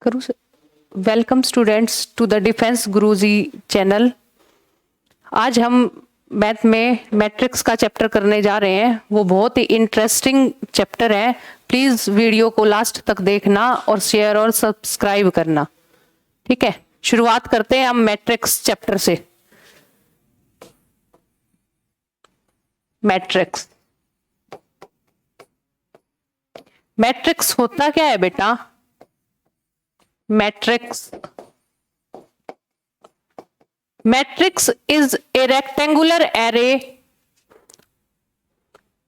करूँ से welcome students to the Defence Guruji channel. आज हम मैथ में मैट्रिक्स का चैप्टर करने जा रहे हैं। वो बहुत ही इंटरेस्टिंग चैप्टर है। प्लीज वीडियो को लास्ट तक देखना और शेयर और सब्सक्राइब करना। ठीक है, शुरुआत करते हैं हम मैट्रिक्स चैप्टर से। मैट्रिक्स मैट्रिक्स होता क्या है बेटा? Matrix is a rectangular array.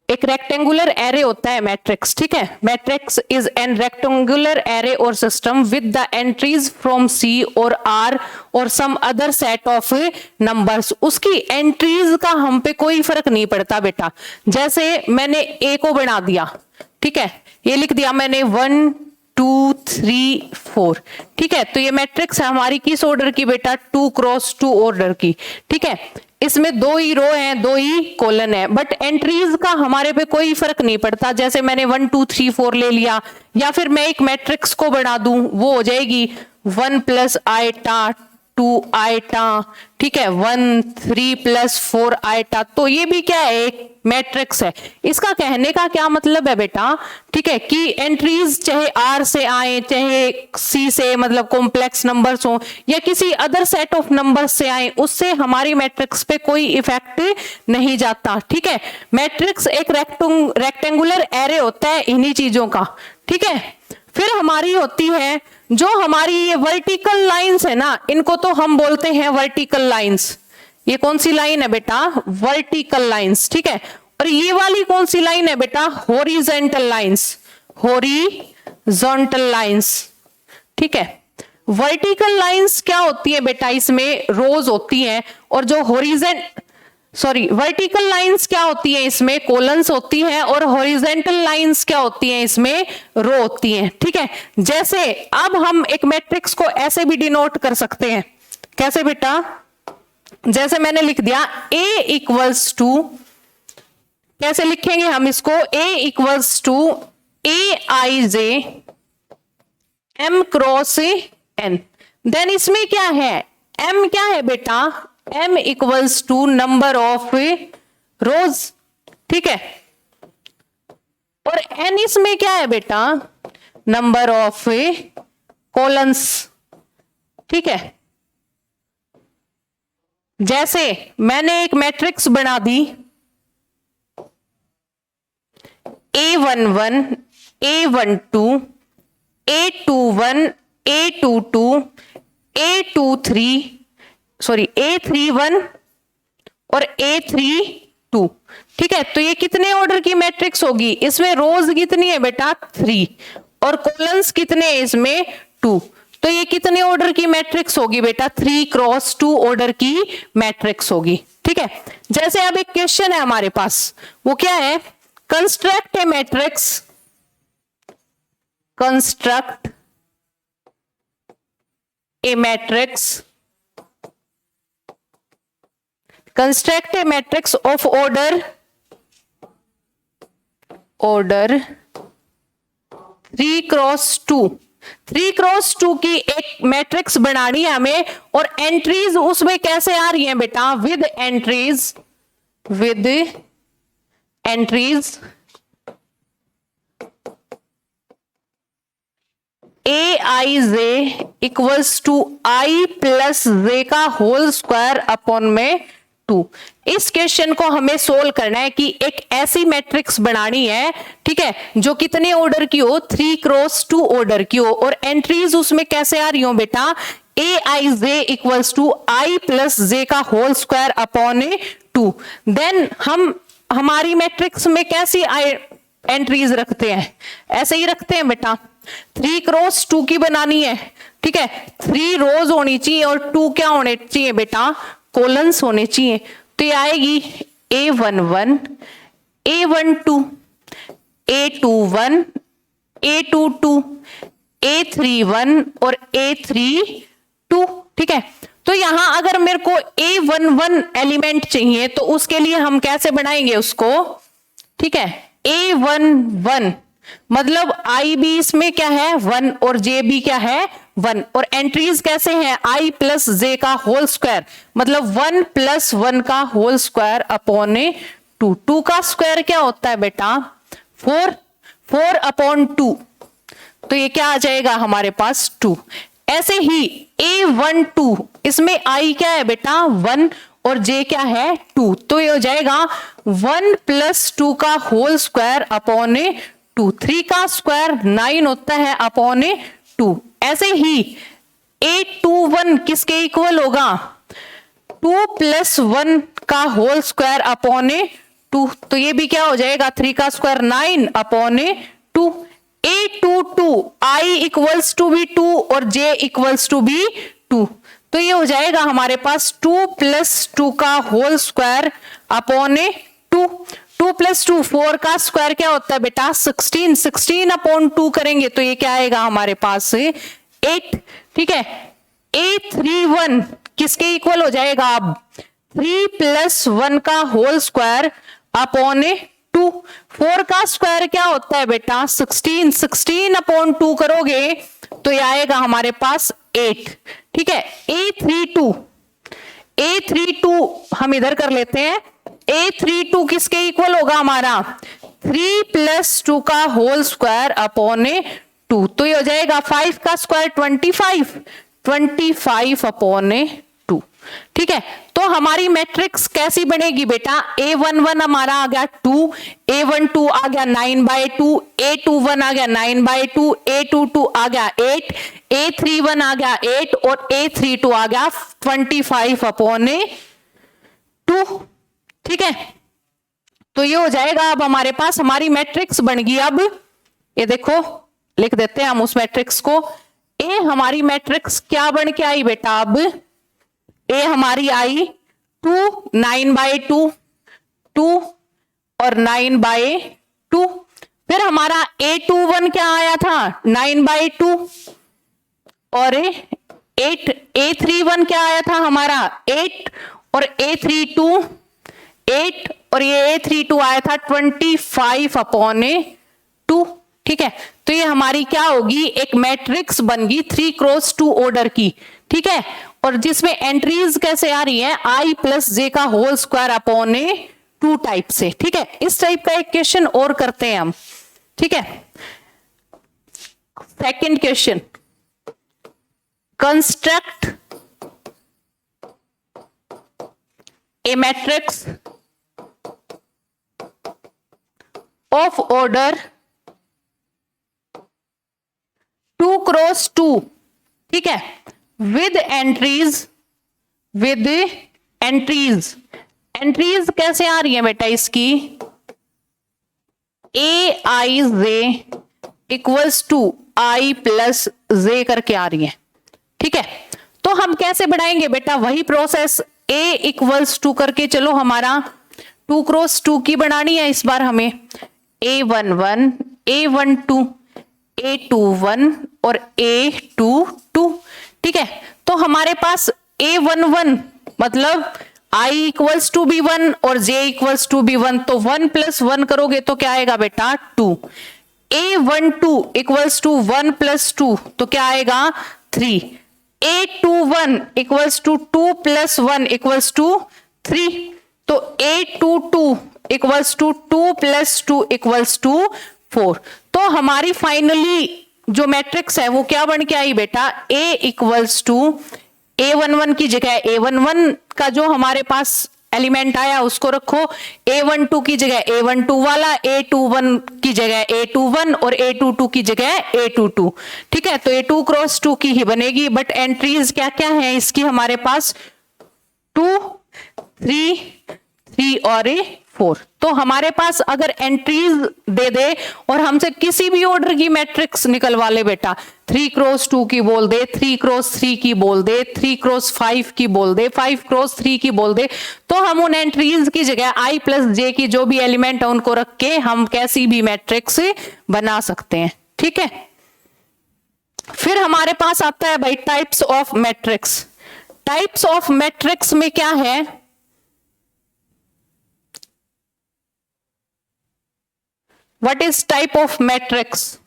एक रेक्टेंगुलर एरे होता है मैट्रिक्स। ठीक है, matrix is an rectangular array और system with the entries from C और आर और some other set of numbers. उसकी एंट्रीज का हम पे कोई फर्क नहीं पड़ता बेटा। जैसे मैंने ए को बना दिया, ठीक है, ये लिख दिया मैंने 1 2 3 4। ठीक है, तो ये मैट्रिक्स है हमारी किस ऑर्डर की बेटा? 2 क्रॉस 2 ऑर्डर की। ठीक है, इसमें 2 ही रो हैं, 2 ही कॉलम है, बट एंट्रीज का हमारे पे कोई फर्क नहीं पड़ता। जैसे मैंने 1 2 3 4 ले लिया, या फिर मैं एक मैट्रिक्स को बना दूं, वो हो जाएगी 1 प्लस आइटा 2 आइटा। ठीक है, 1 3 प्लस 4 आइटा। तो ये भी क्या है? एक मैट्रिक्स है। इसका कहने का क्या मतलब है बेटा? ठीक है, कि एंट्रीज चाहे आर से आए चाहे सी से, मतलब कॉम्प्लेक्स नंबर्स हो, या किसी अदर सेट ऑफ नंबर्स से आए, उससे हमारी मैट्रिक्स पे कोई इफेक्ट नहीं जाता। ठीक है, मैट्रिक्स एक रेक्टेंगुलर एरे होता है इन्हीं चीजों का। ठीक है, फिर हमारी होती है जो हमारी ये वर्टिकल लाइंस है ना, इनको तो हम बोलते हैं वर्टिकल लाइंस। ये कौन सी लाइन है बेटा? Vertical lines. ठीक है, और ये वाली कौन सी लाइन है बेटा? Horizontal lines. Horizontal lines. ठीक है, वर्टिकल लाइंस क्या होती है बेटा? इसमें रोज होती हैं, और जो वर्टिकल लाइंस क्या होती है? इसमें कॉलम्स होती हैं, और हॉरिजॉन्टल लाइंस क्या होती हैं? इसमें रो होती हैं। ठीक है, जैसे अब हम एक मैट्रिक्स को ऐसे भी डिनोट कर सकते हैं। कैसे बेटा? जैसे मैंने लिख दिया A इक्वल्स टू, कैसे लिखेंगे हम इसको? A equals to AIJ M cross N। Then इसमें क्या है? M क्या है बेटा? M equals to number of rows. ठीक है, और N इसमें क्या है बेटा? Number of columns. ठीक है, जैसे मैंने एक मैट्रिक्स बना दी A11 A12 A21 A22 A31 और A32। ठीक है, तो ये कितने ऑर्डर की मैट्रिक्स होगी? इसमें रोज कितनी है बेटा? 3, और कॉलम्स कितने हैं इसमें? 2। तो ये कितने ऑर्डर की मैट्रिक्स होगी बेटा? 3 क्रॉस 2 ऑर्डर की मैट्रिक्स होगी। ठीक है, जैसे अब एक क्वेश्चन है हमारे पास, वो क्या है? Construct A matrix, construct A matrix, construct A matrix of order 3 cross 2। 3 cross 2 की एक मैट्रिक्स बनानी है हमें, और एंट्रीज उसमें कैसे आ रही हैं बेटा? With entries AIJ equals to I plus J का होल स्क्वायर अपॉन में 2। इस क्वेश्चन को हमें सोल्व करना है कि एक ऐसी मैट्रिक्स बनानी है, ठीक है, जो कितने ऑर्डर की हो? 3 क्रॉस 2 ऑर्डर की हो, और एंट्रीज उसमें कैसे आ रही हो बेटा? AIJ equals to I plus J का होल स्क्वायर अपॉन 2। देन हम हमारी मैट्रिक्स में कैसी एंट्रीज रखते हैं? ऐसे ही रखते हैं बेटा। 3 क्रॉस 2 की बनानी है, ठीक है, 3 रोज होनी चाहिए और 2 क्या होने चाहिए बेटा? कॉलम्स होने चाहिए। तो ये आएगी A11 A12 A21 A22 A31 और A32। ठीक है, तो यहां अगर मेरे को A11 एलिमेंट चाहिए तो उसके लिए हम कैसे बनाएंगे उसको? ठीक है, A11 मतलब आई बी इसमें क्या है 1 और जे बी क्या है 1, और एंट्रीज कैसे हैं आई प्लस जे का होल स्क्वायर, मतलब 1 + 1 का होल स्क्वायर अपॉन 2। 2 का स्क्वायर क्या होता है बेटा 4, 4/2, तो ये क्या आ जाएगा हमारे पास 2। ऐसे ही A12 इसमें आई क्या है बेटा 1 और जे क्या है 2, तो ये हो जाएगा 1 + 2 का होल स्क्वायर अपॉन 2। 3 का स्क्वायर 9 होता है अपॉन 2। ऐसे ही A21 किसके इक्वल होगा 2 + 1 का होल स्क्वायर अपॉन 2, तो ये भी क्या हो जाएगा 3 का square 9 upon 2। A22 I equals to B 2 और J इक्वल्स टू बी 2, तो ये हो जाएगा हमारे पास 2 + 2 का होल स्क्वायर अपॉन 2। 2 + 2 4 का स्क्वायर क्या होता है बेटा 16, 16/2 करेंगे तो ये क्या आएगा हमारे पास 8। ठीक है, A31 किसके इक्वल हो जाएगा अब 3 + 1 का होल स्क्वायर अपॉन 2। 4 का स्क्वायर क्या होता है बेटा 16, 16/2 करोगे तो ये आएगा हमारे पास 8। ठीक है, A32 हम इधर कर लेते हैं। A32 किसके इक्वल होगा हमारा 3 + 2 का होल स्क्वायर अपॉन 2, तो ये हो जाएगा 5 का स्क्वायर 25, 25/2। ठीक है, तो हमारी मैट्रिक्स कैसी बनेगी बेटा A11 हमारा आ गया 2, A12 आ गया 9/2, A21 आ गया 9/2, A22 आ गया 8, A31 आ गया 8 और A32 आ गया 25/2। ठीक है, तो ये हो जाएगा अब हमारे पास हमारी मैट्रिक्स बन गई। अब ये देखो लिख देते हैं हम उस मैट्रिक्स को। ए हमारी मैट्रिक्स क्या बन के आई बेटा अब ए हमारी आई 2, 9/2, 2 और 9/2। फिर हमारा A21 क्या आया था 9/2 और 8। A31 क्या आया था हमारा 8 और A32 8 और ये A32 आया था 25/2। ठीक है, तो ये हमारी क्या होगी एक मैट्रिक्स बन गई 3x2 ऑर्डर की। ठीक है, और जिसमें एंट्रीज कैसे आ रही है I + J का होल स्क्वायर अपॉन 2 टाइप से। ठीक है, इस टाइप का एक क्वेश्चन और करते हैं हम। ठीक है, second question, construct A matrix of order 2x2। ठीक है, विद एंट्रीज एंट्रीज कैसे आ रही है बेटा इसकी AIJ equals to I + J करके आ रही है। ठीक है, तो हम कैसे बढ़ाएंगे बेटा वही प्रोसेस A इक्वल्स टू करके। चलो हमारा 2x2 की बनानी है इस बार हमें। A11 A12 A21 और A22। ठीक है, तो हमारे पास A11 मतलब I इक्वल्स टू बी 1 और J इक्वल्स टू बी 1, तो 1 + 1 करोगे तो क्या आएगा बेटा 2। A12 इक्वल्स टू 1 + 2 तो क्या आएगा 3। A21 equals to 2 + 1 equals to 3, तो A22 equals to 2 + 2 equals to 4। तो हमारी फाइनली जो मैट्रिक्स है वो क्या बन के आई बेटा A इक्वल्स टू A11 की जगह A11 का जो हमारे पास एलिमेंट आया उसको रखो, A12 की जगह A12 वाला, A21 की जगह A21 और A22 की जगह A22। ठीक है, तो ये 2x2 की ही बनेगी। बट एंट्रीज क्या क्या है इसकी हमारे पास 2, 3, 3 और 4। तो हमारे पास अगर एंट्रीज दे दे और हमसे किसी भी ऑर्डर की मैट्रिक्स निकलवा ले बेटा, 3x2 की बोल दे, 3x3 की बोल दे, 3x5 की बोल दे, 5x3 की बोल दे, तो हम उन एंट्रीज की जगह I + J की जो भी एलिमेंट है उनको रख के हम कैसी भी मैट्रिक्स बना सकते हैं। ठीक है, फिर हमारे पास आता है भाई types of matrix. Types of matrix में क्या है What is type of matrix?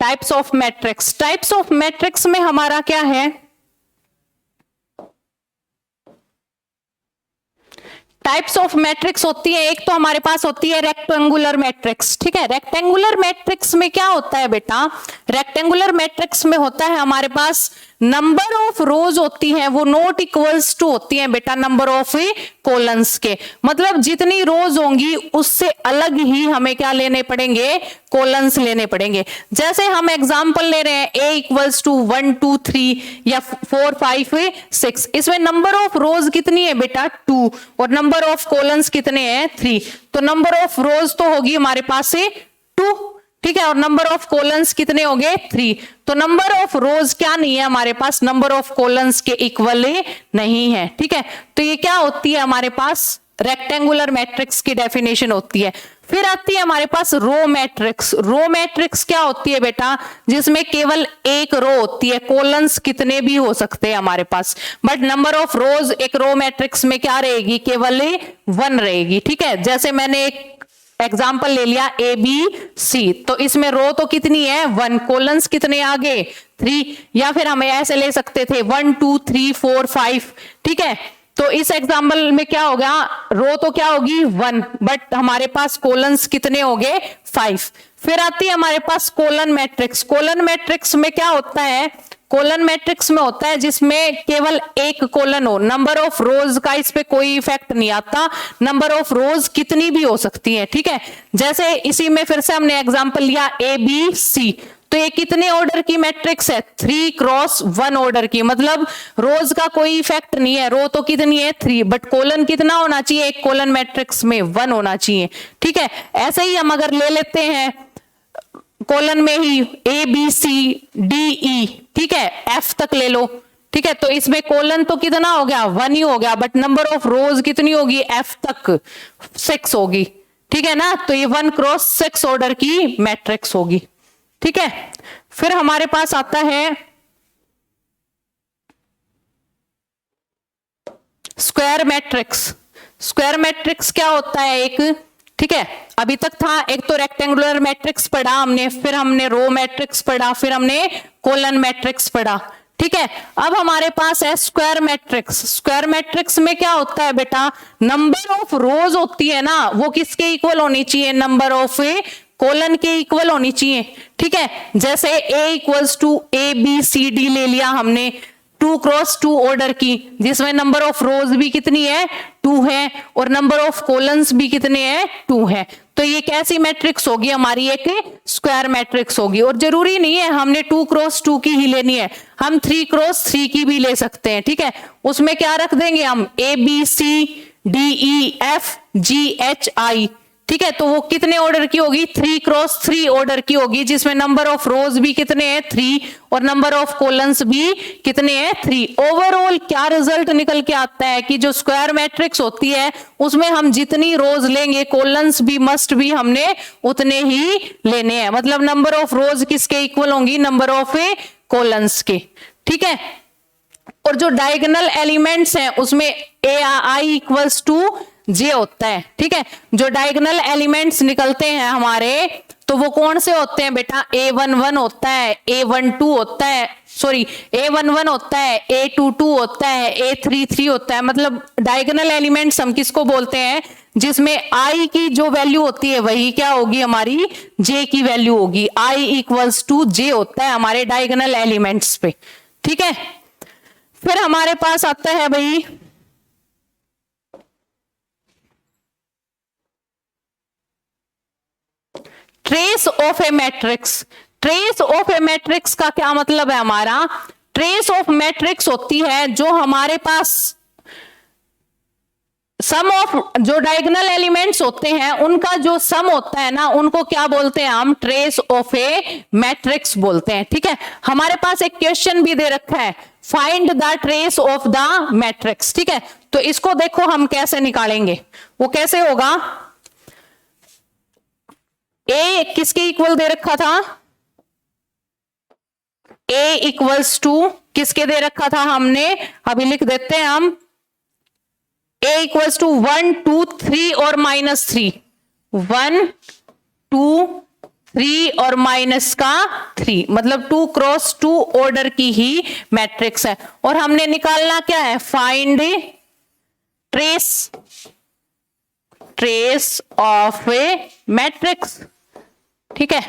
Types of matrix, types of matrix में हमारा क्या है, टाइप्स ऑफ मैट्रिक्स होती है, एक तो हमारे पास होती है रेक्टेंगुलर मैट्रिक्स, ठीक है। रेक्टेंगुलर मैट्रिक्स में क्या होता है बेटा, रेक्टेंगुलर मैट्रिक्स में होता है हमारे पास नंबर ऑफ रोज होती है वो नॉट इक्वल्स टू होती है बेटा नंबर ऑफ कॉलम्स के, मतलब जितनी रोज होंगी उससे अलग ही हमें क्या लेने पड़ेंगे, कॉलम्स लेने पड़ेंगे। जैसे हम एग्जांपल ले रहे हैं a इक्वल्स टू 1 2 3 या 4 5 6, इसमें नंबर ऑफ रोज कितनी है बेटा 2 और नंबर ऑफ कॉलम्स कितने हैं 3, तो नंबर ऑफ रोज तो होगी हमारे पास से 2, ठीक है, और नंबर ऑफ कॉलम्स कितने हो गए 3, तो नंबर ऑफ रोज क्या नहीं है हमारे पास, नंबर ऑफ कॉलम्स के इक्वल नहीं है, ठीक है। तो ये क्या होती है हमारे पास रेक्टेंगुलर मैट्रिक्स की डेफिनेशन होती है। फिर आती है हमारे पास रो मैट्रिक्स। रो मैट्रिक्स क्या होती है बेटा, जिसमें केवल एक रो होती है, कॉलम्स कितने भी हो सकते हैं हमारे पास, बट नंबर ऑफ रोज एक रो मैट्रिक्स में क्या रहेगी, केवल 1 रहेगी, ठीक है। जैसे मैंने एक एग्जाम्पल ले लिया ए बी सी, तो इसमें रो तो कितनी है 1, कॉलम्स कितने आगे 3, या फिर हमें ऐसे ले सकते थे 1 2 3 4 5, ठीक है। तो इस एग्जाम्पल में क्या हो गया, रो तो क्या होगी 1 बट हमारे पास कॉलम्स कितने हो गए 5। फिर आती है हमारे पास कॉलम मैट्रिक्स। कॉलम मैट्रिक्स में क्या होता है, कॉलम मैट्रिक्स में होता है जिसमें केवल एक कॉलम हो, नंबर ऑफ रोज का इस पे कोई इफेक्ट नहीं आता, नंबर ऑफ रोज कितनी भी हो सकती है, ठीक है। जैसे इसी में फिर से हमने एग्जांपल लिया ए बी सी, तो ये कितने ऑर्डर की मैट्रिक्स है 3 क्रॉस 1 ऑर्डर की, मतलब रोज का कोई इफेक्ट नहीं है, रो तो कितनी है 3 बट कॉलम कितना होना चाहिए, एक कॉलम मैट्रिक्स में 1 होना चाहिए, ठीक है। ऐसे ही हम अगर ले लेते हैं कॉलम में ही ए बी सी डी ई, ठीक है, एफ तक ले लो, ठीक है, तो इसमें कॉलम तो कितना हो गया 1 ही हो गया, बट नंबर ऑफ रोज कितनी होगी एफ तक 6 होगी, ठीक है ना, तो ये 1 क्रॉस 6 ऑर्डर की मैट्रिक्स होगी, ठीक है। फिर हमारे पास आता है स्क्वायर मैट्रिक्स। स्क्वायर मैट्रिक्स क्या होता है एक, ठीक है, अभी तक था एक तो रेक्टेंगुलर मैट्रिक्स पढ़ा हमने, फिर हमने रो मैट्रिक्स पढ़ा, फिर हमने कॉलम मैट्रिक्स पढ़ा, ठीक है। अब हमारे पास है स्क्वायर मैट्रिक्स। स्क्वायर मैट्रिक्स में क्या होता है बेटा, नंबर ऑफ रोज होती है ना वो किसके इक्वल होनी चाहिए, नंबर ऑफ कॉलम के इक्वल होनी चाहिए, ठीक है। जैसे a equals to A B C D ले लिया हमने 2 क्रॉस 2 ऑर्डर की, जिसमें नंबर ऑफ रोज भी कितनी है 2 है और नंबर ऑफ कॉलम्स भी कितने हैं 2 है, तो ये कैसी मैट्रिक्स होगी हमारी, एक स्क्वायर मैट्रिक्स होगी। और जरूरी नहीं है हमने 2 क्रॉस 2 की ही लेनी है, हम 3 क्रॉस 3 की भी ले सकते हैं, ठीक है। उसमें क्या रख देंगे हम A B C D E F G H I, ठीक है, तो वो कितने ऑर्डर की होगी 3 क्रॉस 3 ऑर्डर की होगी, जिसमें नंबर ऑफ रोज भी कितने हैं 3 और नंबर ऑफ कॉलम्स भी कितने हैं 3। ओवरऑल क्या रिजल्ट निकल के आता है कि जो स्क्वायर मैट्रिक्स होती है उसमें हम जितनी रोज लेंगे कॉलम्स भी मस्ट भी हमने उतने ही लेने हैं, मतलब नंबर ऑफ रोज किसके इक्वल होंगी, नंबर ऑफ कॉलम्स के, ठीक है। और जो डायगोनल एलिमेंट्स हैं उसमें ए आई इक्वल्स टू जे होता है, ठीक है। जो डायगोनल एलिमेंट्स निकलते हैं हमारे तो वो कौन से होते हैं बेटा, A11 होता है, A12 होता है, सॉरी A11 होता है, A22 होता है, A33 होता है, मतलब डायगोनल एलिमेंट्स हम किसको बोलते हैं, जिसमें I की जो वैल्यू होती है वही क्या होगी हमारी J की वैल्यू होगी, I इक्वल्स टू J होता है हमारे डायगोनल एलिमेंट्स पे, ठीक है। फिर हमारे पास आता है भाई trace of a matrix. Trace of a matrix का क्या मतलब है हमारा, ट्रेस ऑफ मैट्रिक्स होती है जो हमारे पास सम ऑफ जो डायगोनल एलिमेंट्स होते हैं उनका जो सम होता है ना उनको क्या बोलते हैं हम, ट्रेस ऑफ ए मैट्रिक्स बोलते हैं, ठीक है। हमारे पास एक क्वेश्चन भी दे रखा है, find the trace of the matrix, ठीक है, तो इसको देखो हम कैसे निकालेंगे, वो कैसे होगा, ए किसके इक्वल दे रखा था, ए इक्वल्स टू किसके दे रखा था हमने, अभी लिख देते हैं हम, ए इक्वल्स टू 1 2 3 और -3, 1 2 3 और माइनस का 3, मतलब 2 क्रॉस 2 ऑर्डर की ही मैट्रिक्स है। और हमने निकालना क्या है, find trace of a matrix. ठीक है,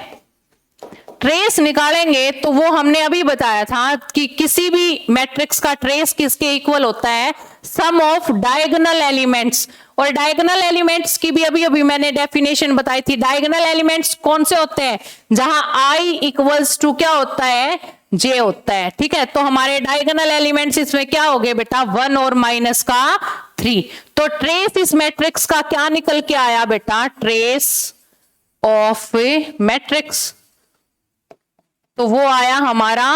ट्रेस निकालेंगे तो वो हमने अभी बताया था कि किसी भी मैट्रिक्स का ट्रेस किसके इक्वल होता है, सम ऑफ डायगोनल एलिमेंट्स। और डायगोनल एलिमेंट्स की भी अभी अभी मैंने डेफिनेशन बताई थी। डायगोनल एलिमेंट्स कौन से होते हैं, जहां आई इक्वल्स टू क्या होता है, जे होता है। ठीक है, तो हमारे डायगोनल एलिमेंट्स इसमें क्या हो गए बेटा, 1 और माइनस का 3। तो ट्रेस इस मैट्रिक्स का क्या निकल के आया बेटा, ट्रेस ऑफ मैट्रिक्स, तो वो आया हमारा,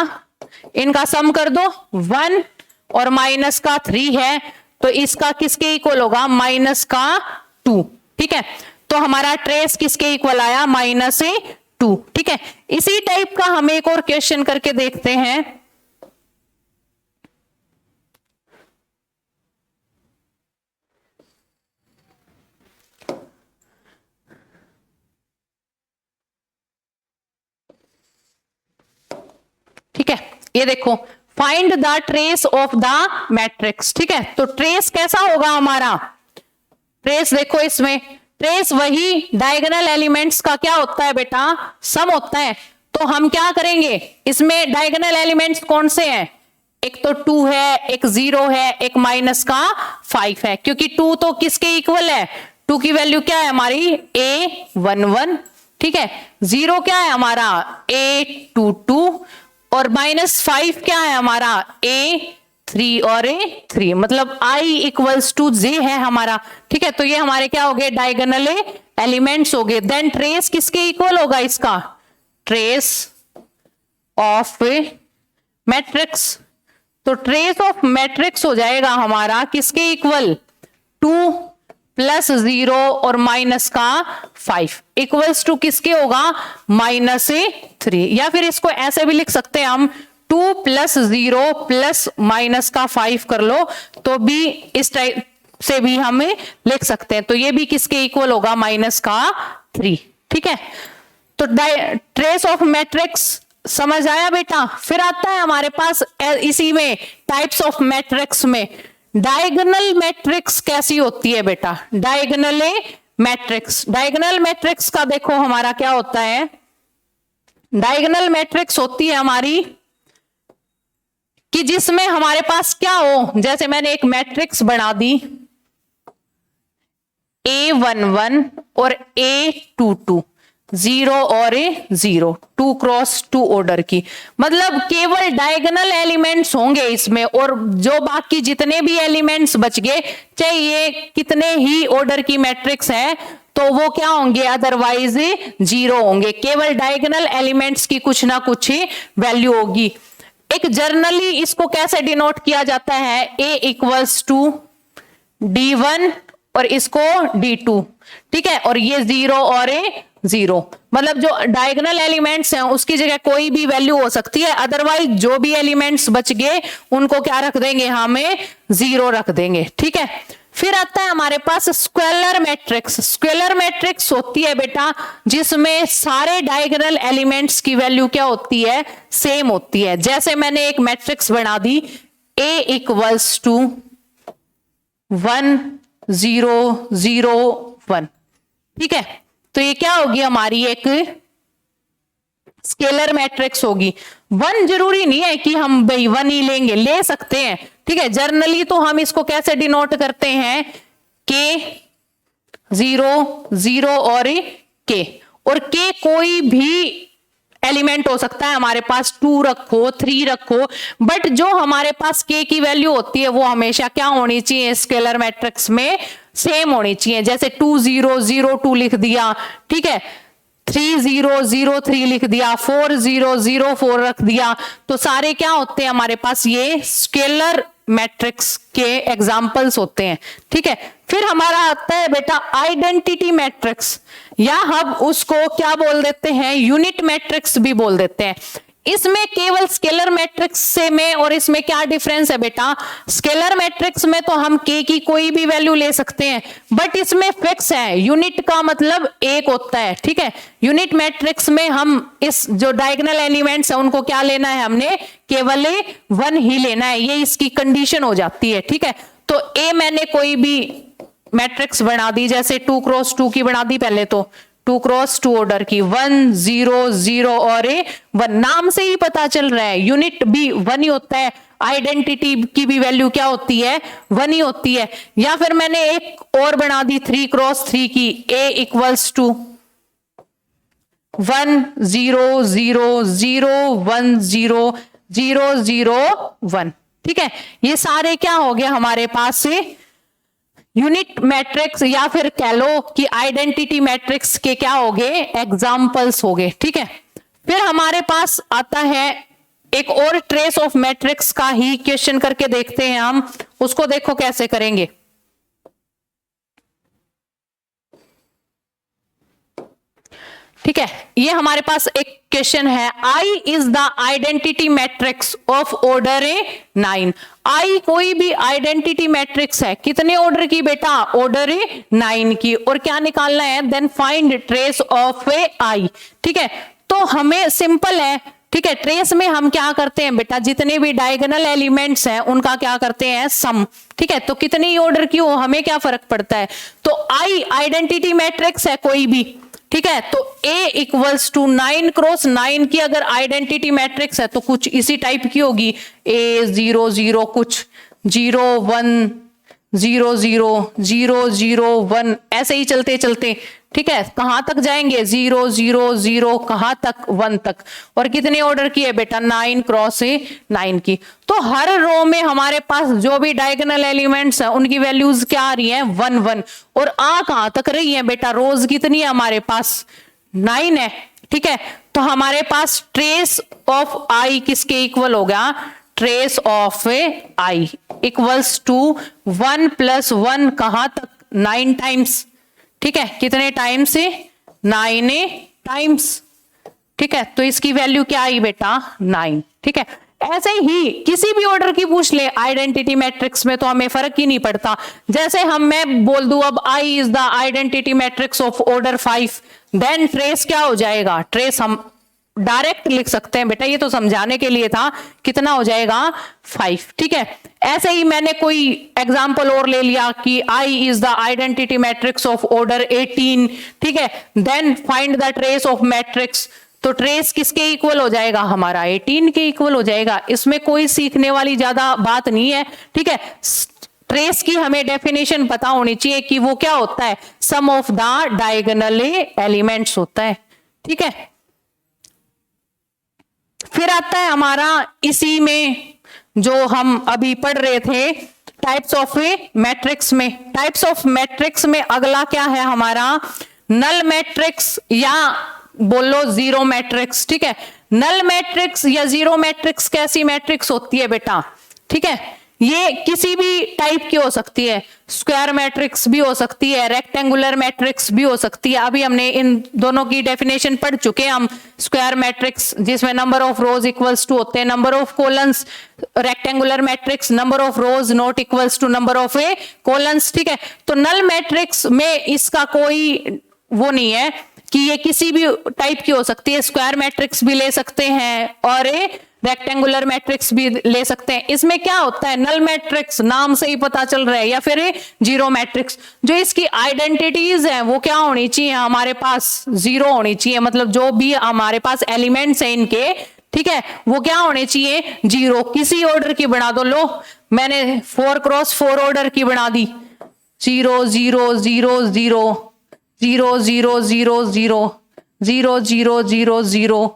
इनका सम कर दो, 1 और माइनस का 3 है, तो इसका किसके इक्वल होगा, माइनस का 2। ठीक है, तो हमारा ट्रेस किसके इक्वल आया, -2। ठीक है, इसी टाइप का हम एक और क्वेश्चन करके देखते हैं। ठीक है, ये देखो, find the trace of the matrix. ठीक है, तो ट्रेस कैसा होगा हमारा, ट्रेस देखो इसमें, ट्रेस वही डायगोनल एलिमेंट्स का क्या होता है बेटा, सम होता है। तो हम क्या करेंगे, इसमें डायगोनल एलिमेंट्स कौन से हैं, एक तो 2 है, एक 0 है, एक माइनस का 5 है, क्योंकि 2 तो किसके इक्वल है, 2 की वैल्यू क्या है हमारी, A11। ठीक है, 0 क्या है हमारा, A22, और -5 क्या है हमारा, A3 और A3, मतलब I इक्वल्स टू J है हमारा। ठीक है, तो ये हमारे क्या हो गए, डायगोनल एलिमेंट्स हो गए। देन ट्रेस किसके इक्वल होगा इसका, ट्रेस ऑफ मैट्रिक्स, तो ट्रेस ऑफ मैट्रिक्स हो जाएगा हमारा किसके इक्वल, 2 + 0 और माइनस का 5 इक्वल्स टू किसके होगा, -3। या फिर इसको ऐसे भी लिख सकते हैं हम, 2 + 0 प्लस माइनस का 5 कर लो, तो भी इस टाइप से भी हमें लिख सकते हैं। तो ये भी किसके इक्वल होगा, -3। ठीक है, तो ट्रेस ऑफ मैट्रिक्स समझ आया बेटा। फिर आता है हमारे पास इसी में टाइप्स ऑफ मैट्रिक्स में, डायगोनल मैट्रिक्स कैसी होती है बेटा, डायगोनल मैट्रिक्स। डायगोनल मैट्रिक्स का देखो हमारा क्या होता है, डायगोनल मैट्रिक्स होती है हमारी कि जिसमें हमारे पास क्या हो, जैसे मैंने एक मैट्रिक्स बना दी, A11 और A22, 0 और 0, 2 क्रॉस 2 ऑर्डर की, मतलब केवल डायगोनल एलिमेंट्स होंगे इसमें, और जो बाकी जितने भी एलिमेंट्स बच गए, चाहे ये कितने ही ऑर्डर की मैट्रिक्स है, तो वो क्या होंगे, अदरवाइज 0 होंगे। केवल डायगोनल एलिमेंट्स की कुछ ना कुछ वैल्यू होगी। एक जर्नली इसको कैसे डिनोट किया जाता है, A इक्वल्स टू D1 और इसको D2। ठीक है, और ये 0 और 0, मतलब जो डायगोनल एलिमेंट्स हैं उसकी जगह कोई भी वैल्यू हो सकती है, अदरवाइज जो भी एलिमेंट्स बच गए उनको क्या रख देंगे, हमें 0 रख देंगे। ठीक है, फिर आता है हमारे पास स्केलर मैट्रिक्स। स्केलर मैट्रिक्स होती है बेटा जिसमें सारे डायगोनल एलिमेंट्स की वैल्यू क्या होती है, सेम होती है। जैसे मैंने एक मैट्रिक्स बना दी, A इक्वल्स टू 1 0 0 1। ठीक है, तो ये क्या होगी हमारी एक स्केलर मैट्रिक्स होगी। 1 जरूरी नहीं है कि हम भाई 1 ही लेंगे, ले सकते हैं। ठीक है, जर्नली तो हम इसको कैसे डिनोट करते हैं, K 0 0 और K, और K कोई भी एलिमेंट हो सकता है हमारे पास, 2 रखो 3 रखो, बट जो हमारे पास K की वैल्यू होती है वो हमेशा क्या होनी चाहिए, स्केलर मैट्रिक्स में सेम होनी चाहिए। जैसे 2 0 0 2 लिख दिया, ठीक है, 3 0 0 3 लिख दिया, 4 0 0 4 रख दिया, तो सारे क्या होते हैं हमारे पास, ये स्केलर मैट्रिक्स के एग्जाम्पल्स होते हैं। ठीक है, फिर हमारा आता है बेटा आइडेंटिटी मैट्रिक्स, या हम उसको क्या बोल देते हैं, यूनिट मैट्रिक्स भी बोल देते हैं। इसमें केवल स्केलर मैट्रिक्स से में और इसमें क्या डिफरेंस है बेटा, स्केलर मैट्रिक्स में तो हम k की कोई भी वैल्यू ले सकते हैं, बट इसमें फिक्स है, यूनिट का मतलब एक होता है, ठीक है। यूनिट मैट्रिक्स में हम इस जो डायगोनल एलिमेंट्स है उनको क्या लेना है, हमने केवल 1 ही लेना है, ये इसकी कंडीशन हो जाती है, ठीक है। तो A मैंने कोई भी मैट्रिक्स बना दी, जैसे 2 क्रॉस 2 की बना दी, पहले तो 2 क्रॉस 2 ऑर्डर की, 1 0 0 और 1, नाम से ही पता चल रहा है यूनिट भी 1 ही होता है, आइडेंटिटी की भी वैल्यू क्या होती है, 1 ही होती है। या फिर मैंने एक और बना दी 3 क्रॉस 3 की, A इक्वल्स टू 1 0 0 0 1 0 0 0 1, ठीक है। ये सारे क्या हो गए हमारे पास से यूनिट मैट्रिक्स, या फिर कह लो कि आइडेंटिटी मैट्रिक्स के क्या हो गए, एग्जाम्पल्स हो गए, ठीक है। फिर हमारे पास आता है एक और ट्रेस ऑफ मैट्रिक्स का ही क्वेश्चन करके देखते हैं हम, उसको देखो कैसे करेंगे। ठीक है, ये हमारे पास एक क्वेश्चन है, I is the identity matrix of order 9। I कोई भी आइडेंटिटी मैट्रिक्स है, कितने ऑर्डर की बेटा, ऑर्डर 9 की, और क्या निकालना है, देन फाइंड ट्रेस ऑफ आई, ठीक है। तो हमें सिंपल है, ठीक है। ट्रेस में हम क्या करते हैं बेटा, जितने भी डायगोनल एलिमेंट्स हैं उनका क्या करते हैं, सम, ठीक है। तो कितनी ऑर्डर की हो हमें क्या फर्क पड़ता है, तो आई आइडेंटिटी मैट्रिक्स है कोई भी, ठीक है। तो A इक्वल्स टू 9 क्रॉस 9 की अगर आइडेंटिटी मैट्रिक्स है तो कुछ इसी टाइप की होगी, A 0 0 कुछ 0 1 0 0 0 0 1, ऐसे ही चलते चलते, ठीक है। कहां तक जाएंगे, 0 0 0 कहां तक, 1 तक। और कितने ऑर्डर की है बेटा, 9 क्रॉस 9 की। तो हर रो में हमारे पास जो भी डायगोनल एलिमेंट्स है उनकी वैल्यूज क्या आ रही है, 1 1। और आ कहां तक रही है बेटा, रोज कितनी है हमारे पास, 9 है, ठीक है। तो हमारे पास ट्रेस ऑफ आई किसके इक्वल हो गया, trace of I equals to 1 + 1 कहां तक, 9 टाइम्स, ठीक है। कितने टाइम्स से, 9 टाइम्स, ठीक है। तो इसकी वैल्यू क्या आई बेटा, 9, ठीक है। ऐसे ही किसी भी ऑर्डर की पूछ ले आइडेंटिटी मैट्रिक्स में तो हमें फर्क ही नहीं पड़ता। जैसे मैं बोल दूं अब I is the identity matrix of order 5, then trace क्या हो जाएगा, ट्रेस हम डायरेक्ट लिख सकते हैं बेटा, ये तो समझाने के लिए था, कितना हो जाएगा, 5, ठीक है। ऐसे ही मैंने कोई एग्जांपल और ले लिया कि I is the identity matrix of order 18, ठीक है। Then find the trace of matrix, तो ट्रेस किसके इक्वल हो जाएगा, हमारा 18 के इक्वल हो जाएगा। इसमें कोई सीखने वाली ज्यादा बात नहीं है, ठीक है। ट्रेस की हमें डेफिनेशन पता होनी चाहिए कि वो क्या होता है, सम ऑफ द डायगोनल एलिमेंट्स होता है, ठीक है। फिर आता है हमारा इसी में जो हम अभी पढ़ रहे थे, टाइप्स ऑफ मैट्रिक्स में। टाइप्स ऑफ मैट्रिक्स में अगला क्या है हमारा, नल मैट्रिक्स या बोलो जीरो मैट्रिक्स, ठीक है। नल मैट्रिक्स या जीरो मैट्रिक्स कैसी मैट्रिक्स होती है बेटा, ठीक है। ये किसी भी टाइप की हो सकती है, स्क्वायर मैट्रिक्स भी हो सकती है, रेक्टेंगुलर मैट्रिक्स भी हो सकती है। अभी हमने इन दोनों की डेफिनेशन पढ़ चुके हैं हम। स्क्वायर मैट्रिक्स जिसमें number of rows equals to होते हैं number of columns, rectangular matrix number of rows not equals to number of columns, ठीक है। तो नल मैट्रिक्स में इसका कोई वो नहीं है कि ये किसी भी टाइप की हो सकती है, स्क्वायर मैट्रिक्स भी ले सकते हैं और रेक्टेंगुलर मैट्रिक्स भी ले सकते हैं। इसमें क्या होता है, नल मैट्रिक्स नाम से ही पता चल रहा है, या फिर जीरो मैट्रिक्स, जो इसकी आइडेंटिटीज है वो क्या होनी चाहिए, हमारे पास जीरो होनी चाहिए। मतलब जो भी हमारे पास एलिमेंट्स हैं इनके, ठीक है, वो क्या होने चाहिए, जीरो। किसी ऑर्डर की बना दो, लो मैंने 4 क्रॉस 4 ऑर्डर की बना दी, 0 0 0 0 0 0 0 0 0 0 0 0।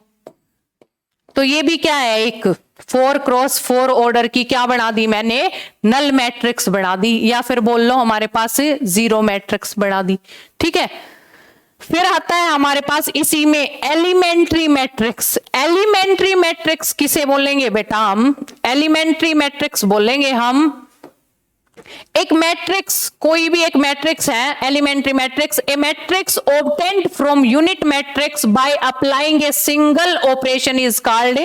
तो ये भी क्या है, एक 4 क्रॉस 4 ऑर्डर की क्या बना दी मैंने, नल मैट्रिक्स बना दी, या फिर बोल लो हमारे पास जीरो मैट्रिक्स बना दी, ठीक है। फिर आता है हमारे पास इसी में एलिमेंट्री मैट्रिक्स। एलिमेंट्री मैट्रिक्स किसे बोलेंगे बेटा, हम एलिमेंट्री मैट्रिक्स बोलेंगे हम एक मैट्रिक्स, कोई भी एक मैट्रिक्स है, elementary matrix, A matrix obtained from unit matrix by applying a single operation is called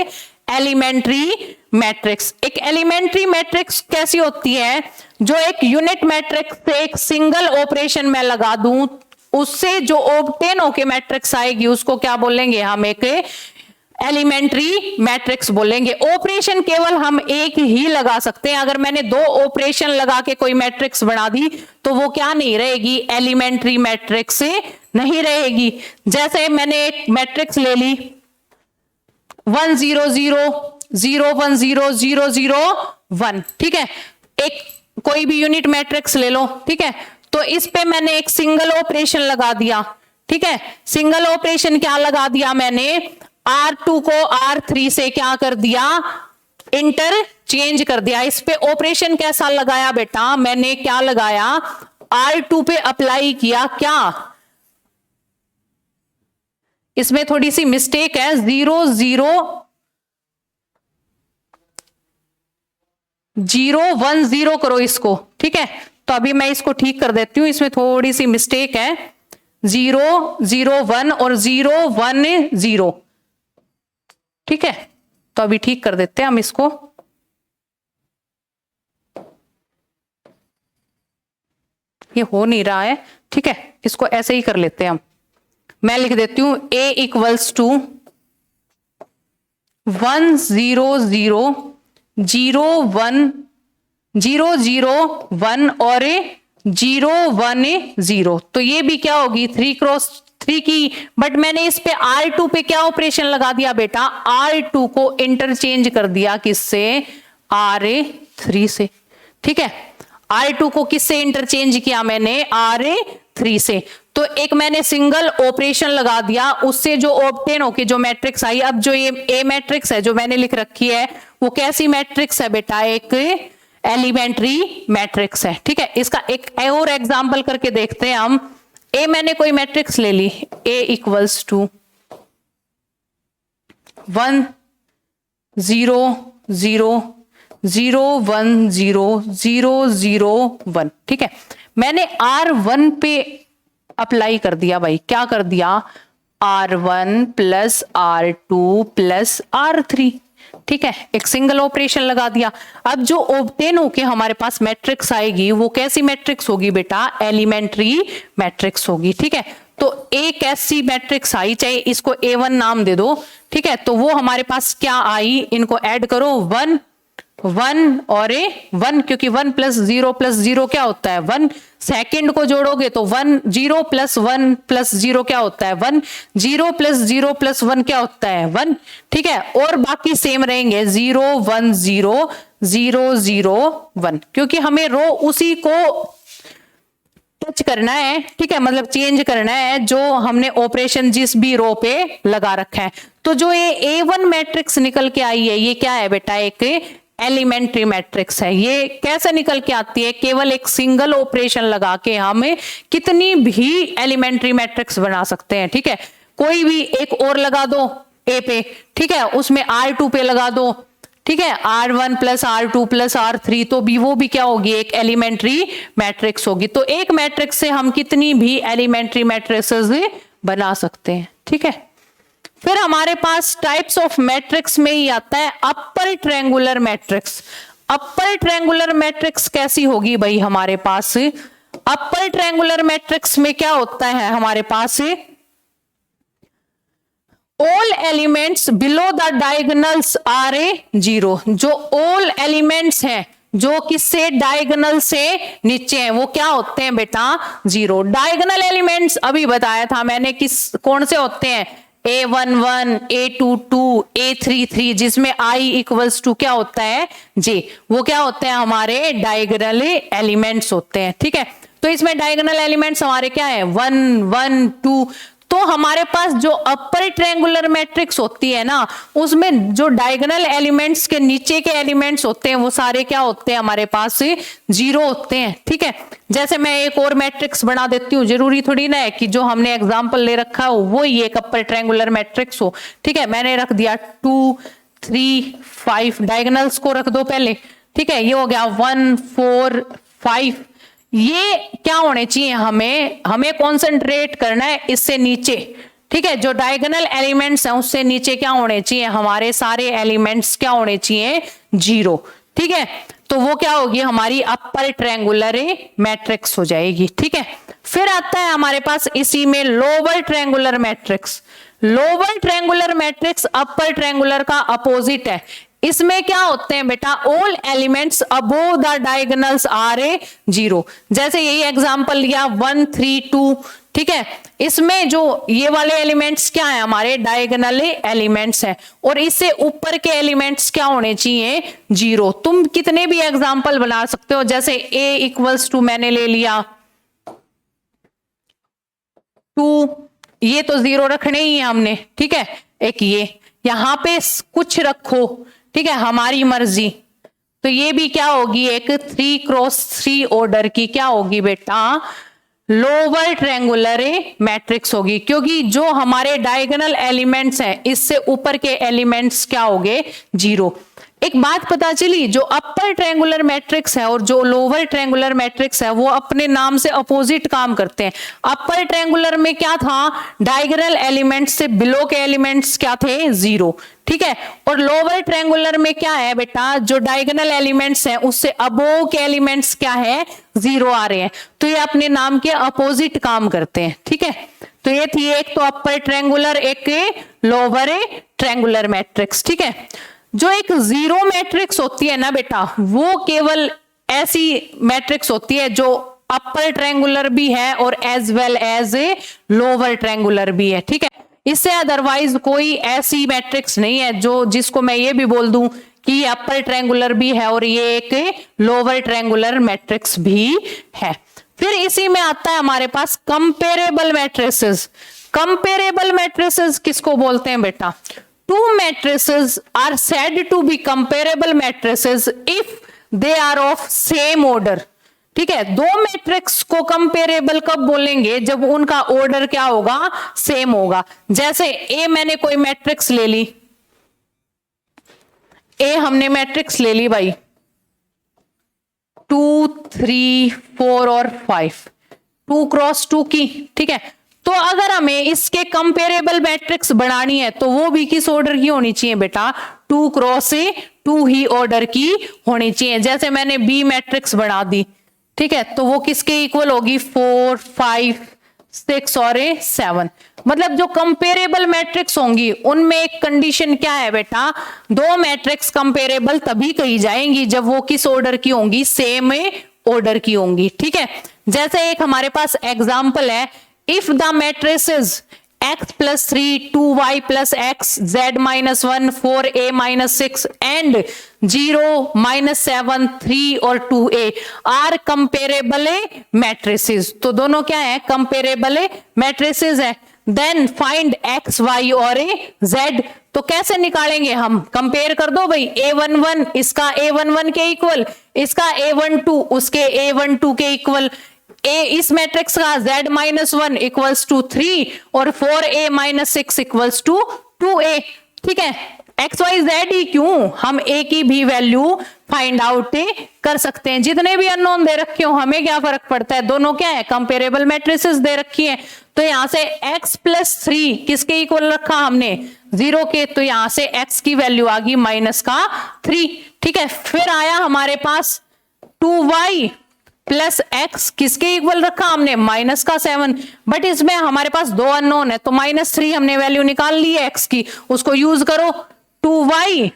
elementary matrix. एक एलिमेंट्री मैट्रिक्स कैसी होती है, जो एक यूनिट मैट्रिक्स से एक सिंगल ऑपरेशन में लगा दूं, उससे जो ऑब्टेन होके मैट्रिक्स आएगी उसको क्या बोलेंगे हम, एक एलिमेंट्री मैट्रिक्स बोलेंगे। ऑपरेशन केवल हम एक ही लगा सकते हैं। अगर मैंने दो ऑपरेशन लगा के कोई मैट्रिक्स बना दी तो वो क्या नहीं रहेगी, एलिमेंट्री मैट्रिक्स नहीं रहेगी। जैसे मैंने एक मैट्रिक्स ले ली 1 0 0 0 1 0 0 0 1, ठीक है, एक कोई भी यूनिट मैट्रिक्स ले लो, ठीक है, तो इस पे मैंने एक सिंगल ऑपरेशन लगा दिया, ठीक है। सिंगल ऑपरेशन क्या लगा दिया मैंने, R2 को R3 से क्या कर दिया, इंटरचेंज कर दिया। इस पे ऑपरेशन कैसा लगाया बेटा, मैंने क्या लगाया, R2 पे अप्लाई किया क्या, इसमें थोड़ी सी मिस्टेक है, 0 0 0 1 0 करो इसको, ठीक है। तो अभी मैं इसको ठीक कर देती हूं, इसमें थोड़ी सी मिस्टेक है, 0 0 1 और 0 1 0, ठीक है। तो अभी ठीक कर देते हैं हम इसको, ये हो नहीं रहा है, ठीक है, इसको ऐसे ही कर लेते हैं हम। मैं लिख देती हूं a इक्वल्स टू 1 0 0 0 1 0 0 1 और 0 1 0, तो ये भी क्या होगी 3 क्रॉस 3 की। बट मैंने इस पे R2 पे क्या ऑपरेशन लगा दिया बेटा, R2 को इंटरचेंज कर दिया किससे, R3 से, ठीक है। R2 को किससे इंटरचेंज किया मैंने, R3 से। तो एक मैंने सिंगल ऑपरेशन लगा दिया, उससे जो ऑब्टेन होके जो मैट्रिक्स आई। अब जो ये ए मैट्रिक्स है जो मैंने लिख रखी है, वो कैसी मैट्रिक्स है बेटा, एक एलिमेंट्री मैट्रिक्स है, ठीक है। इसका एक और एग्जांपल करके देखते हैं हम। ए मैंने कोई मैट्रिक्स ले ली, ए इक्वल्स टू 1 0 0 0 1 0 0 0 1, ठीक है। मैंने R1 पे अप्लाई कर दिया भाई, क्या कर दिया, R1 plus R2 plus R3, ठीक है, एक सिंगल ऑपरेशन लगा दिया। अब जो ऑब्टेन होके हमारे पास मैट्रिक्स आएगी वो कैसी मैट्रिक्स होगी बेटा, एलिमेंट्री मैट्रिक्स होगी, ठीक है। तो एक ऐसी मैट्रिक्स आई, चाहे इसको A1 नाम दे दो, ठीक है, तो वो हमारे पास क्या आई, इनको ऐड करो 1 1 और 1, क्योंकि 1 प्लस 0 क्या होता है 1, सेकंड को जोड़ोगे तो 1 0 प्लस 1 प्लस 0 क्या होता है 1, 0 प्लस 0 प्लस 1 क्या होता है 1, ठीक है। और बाकी सेम रहेंगे 0 1 0 0 0 1, क्योंकि हमें रो उसी को टच करना है, ठीक है, मतलब चेंज करना है जो हमने ऑपरेशन जिस भी रो पे लगा रखा है। तो जो ये A1 मैट्रिक्स निकल के आई है, ये क्या है बेटा, एक एलिमेंट्री मैट्रिक्स है। ये कैसे निकल के आती है, केवल एक सिंगल ऑपरेशन लगा के हम कितनी भी एलिमेंट्री मैट्रिक्स बना सकते हैं, ठीक है। कोई भी एक और लगा दो ए पे, ठीक है, उसमें R2 पे लगा दो, ठीक है, R1 plus R2 plus R3, तो भी वो भी क्या होगी, एक एलिमेंट्री मैट्रिक्स होगी। तो एक मैट्रिक्स से हम कितनी भी एलिमेंट्री मैट्रिक्सेस बना सकते हैं, ठीक है। फिर हमारे पास टाइप्स ऑफ मैट्रिक्स में ही आता है upper triangular matrix. Upper triangular matrix कैसी होगी भाई, हमारे पास अपर ट्रायंगुलर मैट्रिक्स में क्या होता है हमारे पास, all elements below the diagonals are 0। जो ऑल एलिमेंट्स हैं जो किससे, डायगोनल से नीचे हैं, वो क्या होते हैं बेटा 0। डायगोनल एलिमेंट्स अभी बताया था मैंने किस कौन से होते हैं, A11 A22 A33, जिसमें I इक्वल्स टू क्या होता है J, वो क्या होते हैं हमारे डायगोनल एलिमेंट्स होते हैं, ठीक है। तो इसमें डायगोनल एलिमेंट्स हमारे क्या है 1 1 2। तो हमारे पास जो अपर ट्रायंगुलर मैट्रिक्स होती है ना, उसमें जो डायगोनल एलिमेंट्स के नीचे के एलिमेंट्स होते हैं वो सारे क्या होते हैं हमारे पास 0 होते हैं, ठीक है। जैसे मैं एक और मैट्रिक्स बना देती हूँ, जरूरी थोड़ी ना है कि जो हमने एग्जांपल ले रखा हो वो ही एक अपर ट्रायंगुलर मैट्रिक्स हो, ठीक है। मैंने रख दिया 2 3 5, डायगोनल्स को रख दो पहले, ठीक है। ये हो गया 1 4 5, ये क्या होने चाहिए, हमें कॉन्सेंट्रेट करना है इससे नीचे, ठीक है। जो डायगोनल एलिमेंट्स हैं उससे नीचे क्या होने चाहिए, हमारे सारे एलिमेंट्स क्या होने चाहिए, 0, ठीक है। तो वो क्या होगी, हमारी अपर ट्रायंगुलर मैट्रिक्स हो जाएगी, ठीक है। फिर आता है हमारे पास इसी में lower triangular matrix. Lower triangular matrix upper triangular का अपोजिट है। इसमें क्या होते हैं बेटा, all elements above the diagonals are 0। जैसे यही एग्जांपल लिया 1 3 2, ठीक है। इसमें जो ये वाले एलिमेंट्स क्या है, हमारे डायगोनल एलिमेंट्स हैं, और इससे ऊपर के एलिमेंट्स क्या होने चाहिए, 0। तुम कितने भी एग्जांपल बना सकते हो, जैसे a इक्वल्स टू मैंने ले लिया 2, ये तो 0 रखने ही है हमने, ठीक है। एक ये यहां पे कुछ रखो, ठीक है, हमारी मर्जी, तो ये भी क्या होगी, एक 3x3 ऑर्डर की क्या होगी बेटा, लोअर ट्रायंगुलर मैट्रिक्स होगी, क्योंकि जो हमारे डायगोनल एलिमेंट्स हैं इससे ऊपर के एलिमेंट्स क्या होंगे, 0। एक बात पता चली, जो अपर ट्रायंगुलर मैट्रिक्स है और जो लोअर ट्रायंगुलर मैट्रिक्स है वो अपने नाम से अपोजिट काम करते हैं। अपर ट्रायंगुलर में क्या था, डायगोनल एलिमेंट्स से बिलो के एलिमेंट्स क्या थे, 0, ठीक है। और लोअर ट्रायंगुलर में क्या है बेटा, जो डायगोनल एलिमेंट्स हैं उससे अबोव के एलिमेंट्स क्या है, 0 आ रहे हैं, तो ये अपने नाम के अपोजिट काम करते हैं, ठीक है। तो ये थी एक तो अपर ट्रायंगुलर, एक लोअर ट्रायंगुलर मैट्रिक्स, ठीक है। जो एक 0 मैट्रिक्स होती है ना बेटा, वो केवल ऐसी मैट्रिक्स होती है जो अपर ट्रायंगुलर भी है और as well as a lower triangular भी है, ठीक है। इससे अदरवाइज कोई ऐसी मैट्रिक्स नहीं है जो जिसको मैं ये भी बोल दूं कि ये अपर ट्रायंगुलर भी है और ये एक लोअर ट्रायंगुलर मैट्रिक्स भी है। फिर इसी में आता है हमारे पास कंपेरेबल मैट्रिसेस। कंपेरेबल मैट्रिसेस किसको बोलते हैं बेटा, two matrices are said to be comparable matrices if they are of same order, ठीक है। दो मैट्रिक्स को कंपेरेबल कब बोलेंगे, जब उनका ऑर्डर क्या होगा, सेम होगा। जैसे ए मैंने कोई मैट्रिक्स ले ली, ए हमने मैट्रिक्स ले ली भाई 2 3 4 और 5, 2x2 की, ठीक है। तो अगर हमें इसके कंपेरेबल मैट्रिक्स बनानी है तो वो भी किस ऑर्डर की होनी चाहिए बेटा, 2x2 ही ऑर्डर की होनी चाहिए। जैसे मैंने बी मैट्रिक्स बना दी, ठीक है, तो वो किसके इक्वल होगी, 4 5 6 और 7। मतलब जो कंपेरेबल मैट्रिक्स होंगी उनमें एक कंडीशन क्या है बेटा, दो मैट्रिक्स कंपेरेबल तभी कही जाएंगी जब वो किस ऑर्डर की होंगी, सेम ऑर्डर की होंगी, ठीक है। जैसे एक हमारे पास एग्जांपल है, if the matrices x plus 3 2y plus x z minus 1 4a minus 6 and 0 minus 7 3 और 2a are comparable matrices, तो दोनों क्या है, comparable matrices है। then find x y और z, तो कैसे निकालेंगे हम, कंपेयर कर दो भाई, a11 इसका a11 के इक्वल, इसका a12 उसके a12 के इक्वल, ए इस मैट्रिक्स का z माइनस 1 इक्वल्स टू 3 और 4a minus 6 equals to 2a, ठीक है। एक्स वाई जेड ही क्यों, हम a की भी वैल्यू फाइंड आउट कर सकते हैं, जितने भी अननोन दे रखे हो हमें क्या फर्क पड़ता है, दोनों क्या है, कंपेरेबल मैट्रिसेस दे रखी है। तो यहां से x प्लस 3 किसके इक्वल रखा हमने, 0 के, तो यहां से x की वैल्यू आ गई -3, ठीक है। फिर आया हमारे पास 2y प्लस एक्स, किसके इक्वल रखा हमने, -7, बट इसमें हमारे पास दो अननोन है, तो -3 हमने वैल्यू निकाल ली है एक्स की, उसको यूज करो। 2y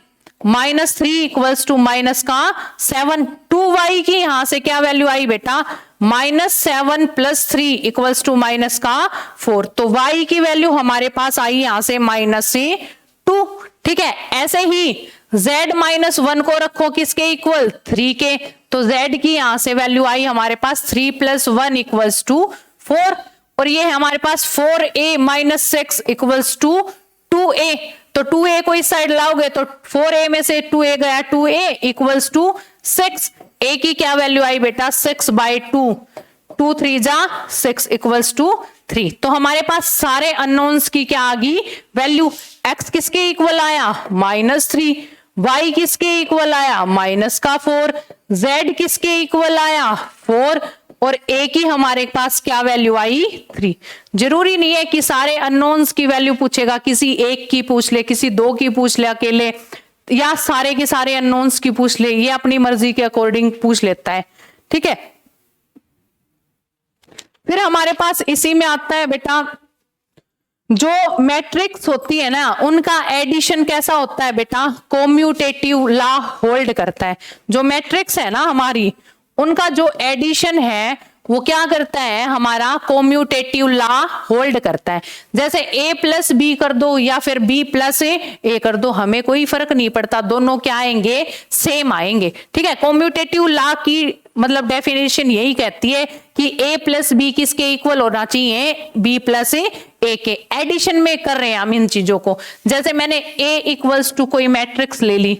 -3 इक्वल्स टू -7, 2y की यहां से क्या वैल्यू आई बेटा, -7 प्लस 3 इक्वल्स टू -4, तो y की वैल्यू हमारे पास आई यहां से -2, ठीक है। ऐसे ही z -1 को रखो किसके इक्वल, 3 के, तो z की यहां से वैल्यू आई हमारे पास 3 + 1 इक्वल्स टू 4, और ये है हमारे पास 4a - 6 इक्वल्स टू 2a, तो 2a को इस साइड लाओगे तो 4a में से 2a गया, 2a इक्वल्स टू 6, a की क्या वैल्यू आई बेटा, 6/2, 2 3 जा 6 इक्वल्स टू 3। तो हमारे पास सारे अननोन्स की क्या आ गई वैल्यू, x किसके इक्वल आया -3, y किसके इक्वल आया -4, z किसके इक्वल आया 4 और ए की हमारे पास क्या वैल्यू आई 3। जरूरी नहीं है कि सारे अननोन्स की वैल्यू पूछेगा, किसी एक की पूछ ले, किसी दो की पूछ ले अकेले, या सारे के सारे अननोन्स की पूछ ले, ये अपनी मर्जी के अकॉर्डिंग पूछ लेता है। ठीक है, फिर हमारे पास इसी में आता है बेटा जो मैट्रिक्स होती है ना उनका एडिशन कैसा होता है बेटा, कॉम्यूटेटिव लॉ होल्ड करता है। जो मैट्रिक्स है ना हमारी, उनका जो एडिशन है वो क्या करता है, हमारा कॉम्यूटेटिव लॉ होल्ड करता है। जैसे a प्लस बी कर दो या फिर b प्लस ए कर दो, हमें कोई फर्क नहीं पड़ता, दोनों क्या आएंगे, सेम आएंगे। ठीक है, कॉम्यूटेटिव लॉ की मतलब डेफिनेशन यही कहती है कि a प्लस बी किसके इक्वल होना चाहिए, b प्लस ए के। एडिशन में कर रहे हैं हम इन चीजों को। जैसे मैंने a इक्वल्स टू कोई मैट्रिक्स ले ली,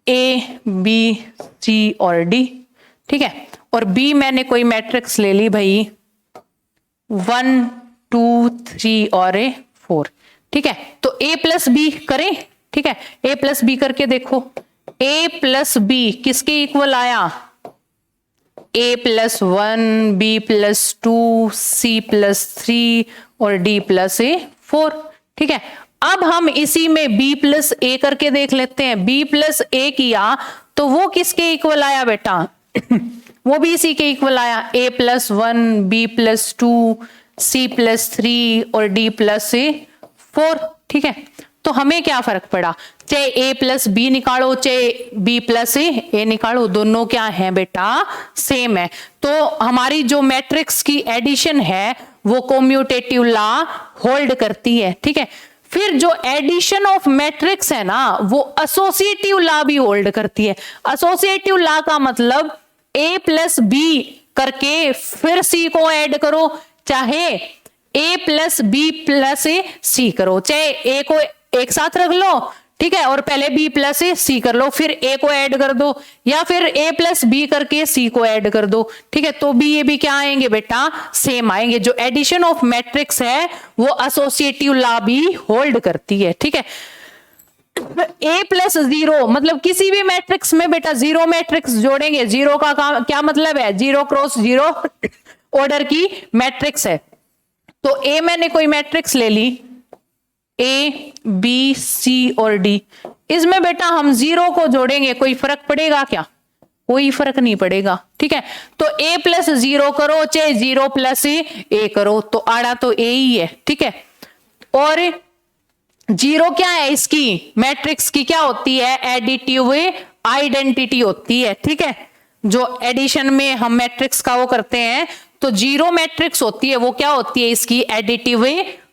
a b c और d, ठीक है, और b मैंने कोई मैट्रिक्स ले ली भाई 1 2 3 और 4। ठीक है, तो a प्लस बी करें। ठीक है, a प्लस बी करके देखो, a प्लस बी किसके इक्वल आया, a plus 1 b plus 2 c plus 3 और d प्लस 4। ठीक है, अब हम इसी में b प्लस a करके देख लेते हैं। b प्लस a किया तो वो किसके इक्वल आया बेटा वो भी इसी के इक्वल आया, a plus 1 b plus 2 c plus 3 और d प्लस 4। ठीक है, तो हमें क्या फर्क पड़ा, चाहे a प्लस बी निकालो चाहे b प्लस ए निकालो, दोनों क्या है बेटा, सेम है। तो हमारी जो मैट्रिक्स की एडिशन है वो कॉम्यूटेटिव लॉ होल्ड करती है। ठीक है, फिर जो एडिशन ऑफ मैट्रिक्स है ना वो एसोसिएटिव लॉ भी होल्ड करती है। एसोसिएटिव लॉ का मतलब a प्लस बी करके फिर c को ऐड करो, चाहे a plus B plus c करो, चाहे a को एक साथ रख लो, ठीक है, और पहले b प्लस c कर लो, फिर a को ऐड कर दो, या फिर a प्लस बी करके c को ऐड कर दो। ठीक है, तो भी ये भी क्या आएंगे बेटा, सेम आएंगे। जो एडिशन ऑफ मैट्रिक्स है वो एसोसिएटिव लॉ भी होल्ड करती है। ठीक है, a प्लस 0 मतलब किसी भी मैट्रिक्स में बेटा जीरो मैट्रिक्स जोड़ेंगे, जीरो का क्या मतलब है, 0 क्रॉस 0 ऑर्डर की मैट्रिक्स है। तो a मैंने कोई मैट्रिक्स ले ली a b c और d, इसमें बेटा हम 0 को जोड़ेंगे, कोई फर्क पड़ेगा क्या, कोई फर्क नहीं पड़ेगा। ठीक है, तो a प्लस 0 करो चाहे 0 प्लस a करो, तो आड़ा तो a ही है। ठीक है, और 0 क्या है, इसकी मैट्रिक्स की क्या होती है, एडिटिव आइडेंटिटी होती है। ठीक है, जो एडिशन में हम मैट्रिक्स का वो करते हैं, तो 0 मैट्रिक्स होती है वो क्या होती है, इसकी एडिटिव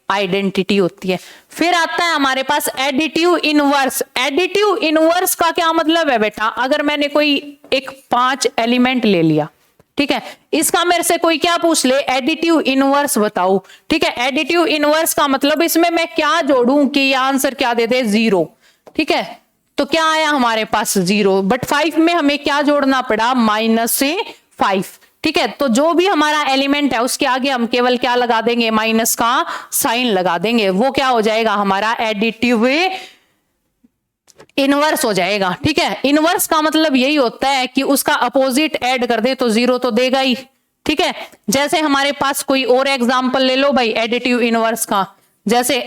आइडेंटिटी होती है। फिर आता है हमारे पास एडिटिव इनवर्स। एडिटिव इनवर्स का क्या मतलब है बेटा, अगर मैंने कोई एक 5 एलिमेंट ले लिया, ठीक है, इसका मेरे से कोई क्या पूछ ले, एडिटिव इनवर्स बताओ। ठीक है, एडिटिव इनवर्स का मतलब इसमें मैं क्या जोड़ूं कि ये आंसर क्या दे दे, 0। ठीक है, तो क्या आया हमारे पास 0, बट 5 में हमें क्या जोड़ना पड़ा, -5। ठीक है, तो जो भी हमारा एलिमेंट है उसके आगे हम केवल क्या लगा देंगे, माइनस का साइन लगा देंगे, वो क्या हो जाएगा हमारा एडिटिव इनवर्स हो जाएगा। ठीक है, इनवर्स का मतलब यही होता है कि उसका अपोजिट ऐड कर दे तो 0 तो देगा ही। ठीक है, जैसे हमारे पास कोई और एग्जांपल ले लो भाई एडिटिव इनवर्स का, जैसे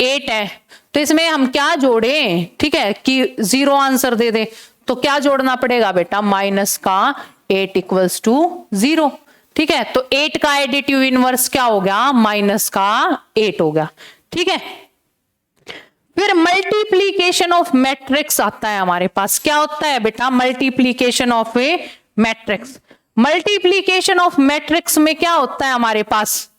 8 है, तो इसमें हम क्या जोड़ें, ठीक है, कि 0 आंसर दे दे, तो क्या जोड़ना पड़ेगा बेटा, माइनस का 8 इक्वल्स टू 0। ठीक है, तो 8 का एडिटिव इनवर्स क्या हो गया, माइनस का 8 हो गया। ठीक है, फिर मल्टीप्लीकेशन ऑफ मैट्रिक्स आता है हमारे पास। क्या होता है बेटा, multiplication of a matrix. Multiplication of matrix में क्या होता है हमारे पास,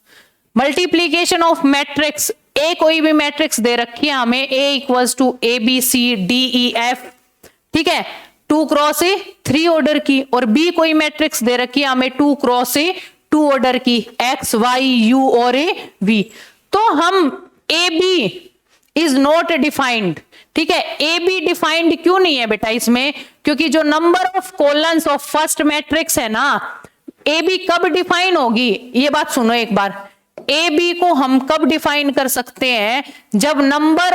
मल्टीप्लीकेशन ऑफ मैट्रिक्स, ए कोई भी मैट्रिक्स दे रखी है हमें, A equals to A B C D E F, ठीक है, 2 क्रॉस 3 ऑर्डर की, और बी कोई मैट्रिक्स दे रखी है हमें 2 क्रॉस 2 ऑर्डर की, एक्स वाई यू और वी। तो हम A B is not defined. ठीक है, ए बी डिफाइंड क्यों नहीं है बेटा इसमें, क्योंकि जो number of columns of first matrix है ना, ए बी कब डिफाइन होगी, ये बात सुनो एक बार, ए बी को हम कब डिफाइन कर सकते हैं, जब number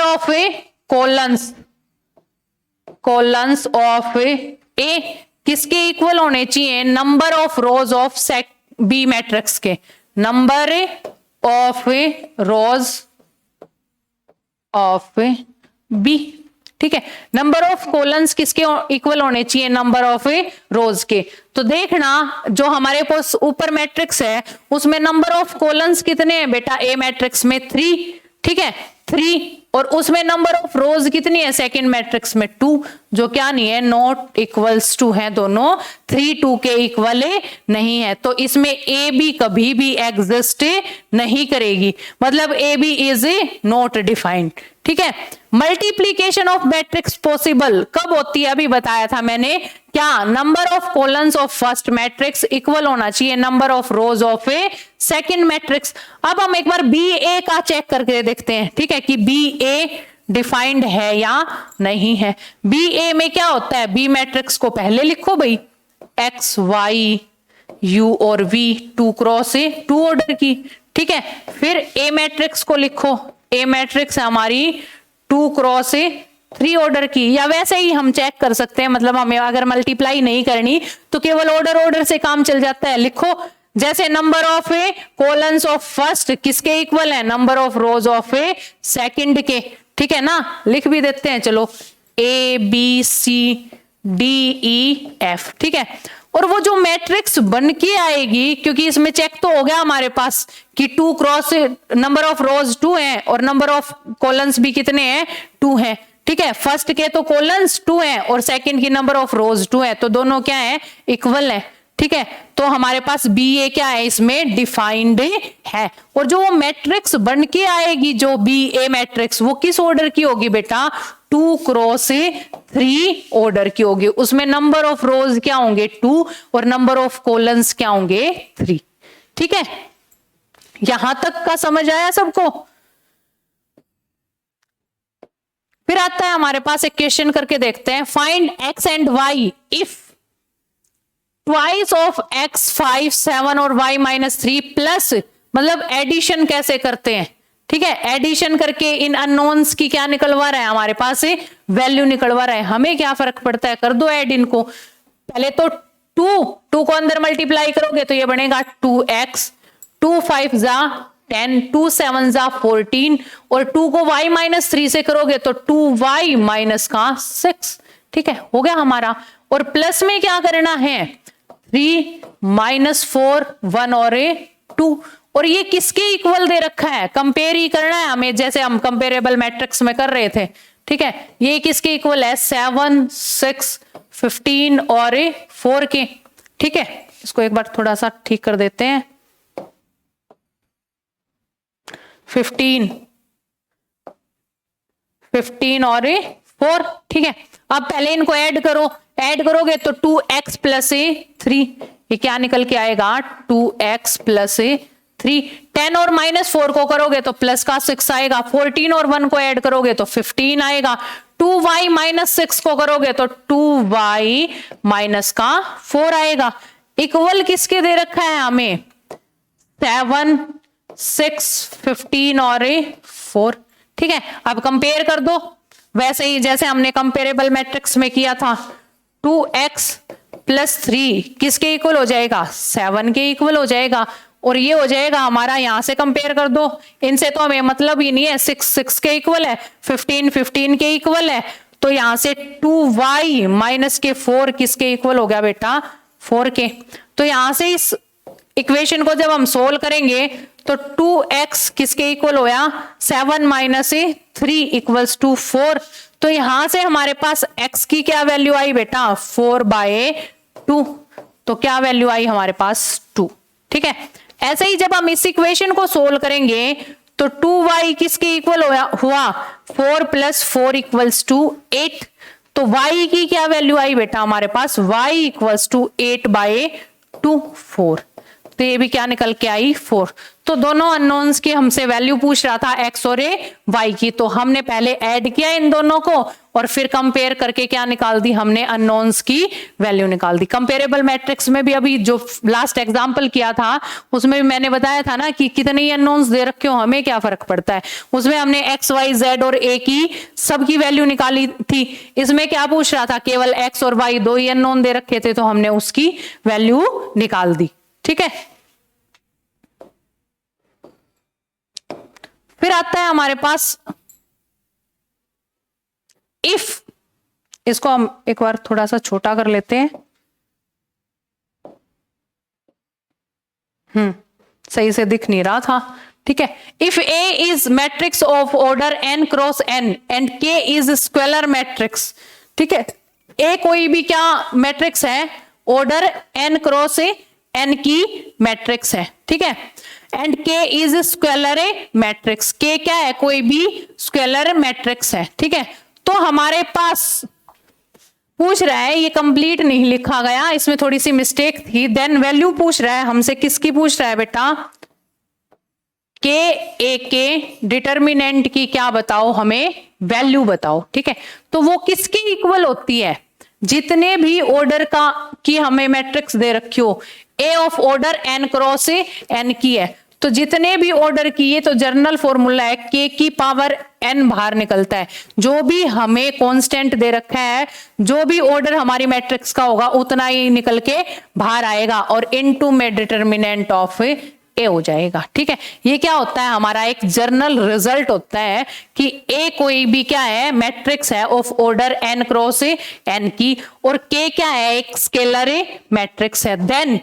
of A columns of A किसके इक्वल होने चाहिए, number of rows of set B matrix के, number of rows of B, ठीक है। नंबर ऑफ कॉलम्स किसके इक्वल होने चाहिए, नंबर ऑफ रोज के। तो देखना जो हमारे पास ऊपर मैट्रिक्स है उसमें नंबर ऑफ कॉलम्स कितने हैं बेटा, ए मैट्रिक्स में 3, ठीक है 3, और उसमें नंबर ऑफ रोज कितनी है सेकंड मैट्रिक्स में 2, जो क्या नहीं है, नॉट इक्वल्स टू है दोनों, 3 2 के इक्वल नहीं है। तो इसमें ए बी कभी भी एग्जिस्ट नहीं करेगी, मतलब A B is not defined, ठीक है। मल्टीप्लीकेशन ऑफ मैट्रिक्स पॉसिबल कब होती है, अभी बताया था मैंने, क्या, number of columns of first matrix equal होना चाहिए number of rows of A second matrix. अब हम एक बार बी ए का चेक करके देखते हैं, ठीक है, कि बी ए डिफाइंड है या नहीं है। बी ए में क्या होता है, बी मैट्रिक्स को पहले लिखो भाई, एक्स वाई यू और वी 2 क्रॉस ए 2 ऑर्डर की, ठीक है। फिर ए मैट्रिक्स को लिखो, ए मैट्रिक्स है हमारी 2 क्रॉस ए 3 ऑर्डर की, या वैसे ही हम चेक कर सकते हैं, मतलब हमें अगर मल्टीप्लाई नहीं करनी तो केवल ऑर्डर से काम चल जाता है। लिखो जैसे number of A columns of first किसके इक्वल है, number of rows of A second के, ठीक है ना। लिख भी देते हैं, चलो A B C D E F, ठीक है। और वो जो मैट्रिक्स बन के आएगी, क्योंकि इसमें चेक तो हो गया हमारे पास कि 2 क्रॉस नंबर ऑफ रोज 2 है और नंबर ऑफ कॉलम्स भी कितने हैं, 2 है, ठीक है। फर्स्ट के तो कॉलम्स 2 है और सेकंड की नंबर ऑफ रोज 2 है, तो दोनों क्या है, इक्वल है, ठीक है। तो हमारे पास बी ए क्या है, इसमें डिफाइंड है। और जो वो मैट्रिक्स बन के आएगी, जो बी ए मैट्रिक्स, वो किस ऑर्डर की होगी बेटा, 2 क्रॉस 3 ऑर्डर की होगी। उसमें नंबर ऑफ रोज क्या होंगे, 2, और नंबर ऑफ कॉलम्स क्या होंगे, 3, ठीक है। यहां तक का समझ आया सबको। फिर आता है हमारे पास एक क्वेश्चन करके देखते हैं, find X and Y if twice of X 5 7 और वाई -3 प्लस, मतलब एडिशन कैसे करते हैं, ठीक है। एडिशन करके इन अननोन्स की क्या निकलवा रहा है, हमारे पास वैल्यू निकलवा रहा है, हमें क्या फर्क पड़ता है, कर दो ऐड इनको। पहले तो 2 को अंदर मल्टीप्लाई करोगे तो ये बनेगा 2x, 2 5 जा 10, 2 7 जा 14, और 2 को y -3 से करोगे तो 2y -6, ठीक है, हो गया हमारा। और प्लस में क्या करना है, 3 -4 1 और 2, और ये किसके इक्वल दे रखा है, कंपेयर ही करना है हमें, जैसे हम कंपेरेबल मैट्रिक्स में कर रहे थे, ठीक है। ये किसके इक्वल है, 7 6 15 और 4 के, ठीक है। इसको एक बार थोड़ा सा ठीक कर देते हैं, 15 और 4, ठीक है। अब पहले इनको ऐड करो, ऐड करोगे तो 2x + 3, ये क्या निकल के आएगा, 2x + 3। 10 और -4 को करोगे तो प्लस का 6 आएगा, 14 और 1 को ऐड करोगे तो 15 आएगा, 2y -6 को करोगे तो 2y -4 आएगा। इक्वल किसके दे रखा है हमें, 7 6 15 और 4, ठीक है। अब कंपेयर कर दो वैसे ही जैसे हमने कंपेरेबल मैट्रिक्स में किया था, 2x + 3 किसके इक्वल हो जाएगा, 7 के इक्वल हो जाएगा, और ये हो जाएगा हमारा, यहां से कंपेयर कर दो, इनसे तो हमें मतलब ही नहीं है, 6 6 के इक्वल है, 15 15 के इक्वल है, तो यहां से 2y -4 किसके इक्वल हो गया बेटा, 4 के। तो यहां से इस इक्वेशन को जब हम सोल्व करेंगे तो 2x किसके इक्वल होया, 7 - 3 = 4। तो यहां से हमारे पास x की क्या वैल्यू आई बेटा, 4/2, तो क्या वैल्यू आई हमारे पास, 2, ठीक है। ऐसे ही जब हम इस इक्वेशन को सोल्व करेंगे तो 2y किसके इक्वल हुआ, 4 + 4 = 8। तो y की क्या वैल्यू आई बेटा हमारे पास, y = 8/2 4, तो ये भी क्या निकल के आई, 4। तो दोनों अननोन्स की हमसे वैल्यू पूछ रहा था x और y की, तो हमने पहले ऐड किया इन दोनों को और फिर कंपेयर करके क्या निकाल दी हमने, अननोन्स की वैल्यू निकाल दी। कंपेरेबल मैट्रिक्स में भी अभी जो लास्ट एग्जांपल किया था उसमें भी मैंने बताया था ना कि कितने ही अननोन्स दे रखे हो हमें क्या फर्क पड़ता है, उसमें हमने x y z और a की सबकी वैल्यू निकाली थी। इसमें क्या पूछ रहा था, केवल x और y दो ही अननोन दे रखे थे तो हमने उसकी वैल्यू निकाल दी। ठीक है, फिर आता है हमारे पास इफ, इसको हम एक बार थोड़ा सा छोटा कर लेते हैं, सही से दिख नहीं रहा था। ठीक है, if A is matrix of order n cross n and K is scalar matrix. ठीक है, A कोई भी क्या मैट्रिक्स है, ऑर्डर n क्रॉस n की मैट्रिक्स है। ठीक है, and K is scalar matrix, K क्या है, कोई भी स्क्वेलर मैट्रिक्स है। ठीक है, तो हमारे पास पूछ रहा है, ये कंप्लीट नहीं लिखा गया, इसमें थोड़ी सी मिस्टेक थी। देन वैल्यू पूछ रहा है हमसे, किसकी पूछ रहा है बेटा, के ए के डिटर्मिनेंट की क्या बताओ, हमें वैल्यू बताओ। ठीक है, तो वो किसके इक्वल होती है, जितने भी ऑर्डर का की हमें मैट्रिक्स दे रखी हो, A of order n cross n की है, तो जितने भी ऑर्डर की, ये तो जर्नल फॉर्मूला है, k की पावर n बाहर निकलता है। जो भी हमें कांस्टेंट दे रखा है, जो भी ऑर्डर हमारी मैट्रिक्स का होगा उतना ही निकल के बाहर आएगा और इनटू में डिटर्मिनेंट ऑफ ए हो जाएगा। ठीक है, ये क्या होता है, हमारा एक जर्नल रिजल्ट होता है कि ए कोई भी क्या है, मैट्रिक्स है of order n cross n की, और k क्या है, एक स्केलर मैट्रिक्स है। देन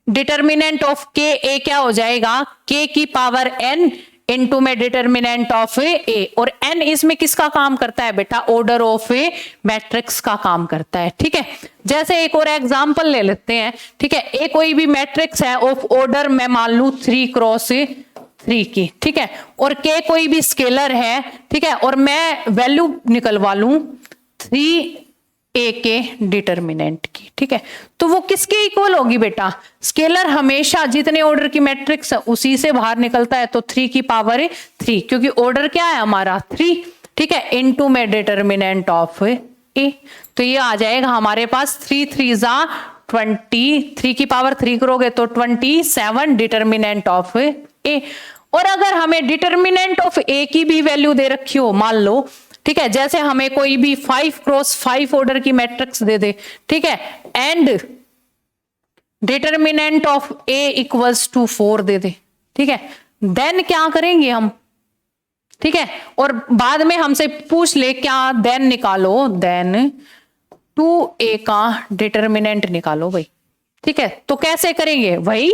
डिटर्मिनेंट ऑफ के ए क्या हो जाएगा, k की पावर n इनटू में डिटर्मिनेंट ऑफ ए, और n इसमें किसका काम करता है बेटा, ऑर्डर ऑफ ए मैट्रिक्स का काम करता है। ठीक है, जैसे एक और एग्जांपल ले लेते हैं। ठीक है, ए कोई भी मैट्रिक्स है ऑफ ऑर्डर मैं मान लू 3 क्रॉस 3 की। ठीक है, और k कोई भी स्केलर है। ठीक है, और मैं वैल्यू निकलवा लू 3 ए के डिटर्मिनेंट की। ठीक है, तो वो किसके इक्वल होगी बेटा, स्केलर हमेशा जितने ऑर्डर की मैट्रिक्स है उसी से बाहर निकलता है, तो 3 की पावर 3, क्योंकि ऑर्डर क्या है हमारा 3। ठीक है, इनटू में डिटर्मिनेंट ऑफ ए, तो ये आ जाएगा हमारे पास 3 3 जा 20, 3 की पावर 3 करोगे तो 27 डिटर्मिनेंट ऑफ ए। और अगर हमें डिटर्मिनेंट ऑफ ए की भी वैल्यू दे रखी हो, मान लो, ठीक है, जैसे हमें कोई भी 5 क्रॉस 5 ऑर्डर की मैट्रिक्स दे दे। ठीक है, and determinant of A equals to 4 दे दे। ठीक है, देन क्या करेंगे हम, ठीक है, और बाद में हमसे पूछ ले क्या, देन निकालो, देन 2a का डिटर्मिनेंट निकालो भाई। ठीक है, तो कैसे करेंगे, वही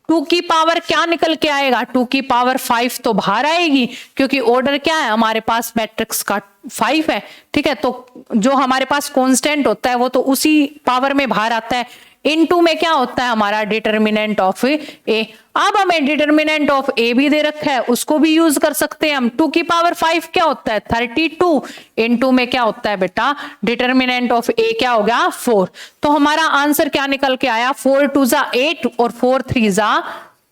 2 की पावर क्या निकल के आएगा, 2 की पावर 5 तो बाहर आएगी, क्योंकि ऑर्डर क्या है हमारे पास मैट्रिक्स का 5 है। ठीक है, तो जो हमारे पास कांस्टेंट होता है वो तो उसी पावर में बाहर आता है। इनटू में क्या होता है हमारा डिटर्मिनेंट ऑफ ए। अब हमें डिटर्मिनेंट ऑफ ए भी दे रखा है, उसको भी यूज कर सकते हैं हम। 2 की पावर 5 क्या होता है 32, इनटू में क्या होता है बेटा, डिटर्मिनेंट ऑफ ए क्या हो गया 4। तो हमारा आंसर क्या निकल के आया, 4 2 जा 8 और 4 3 जा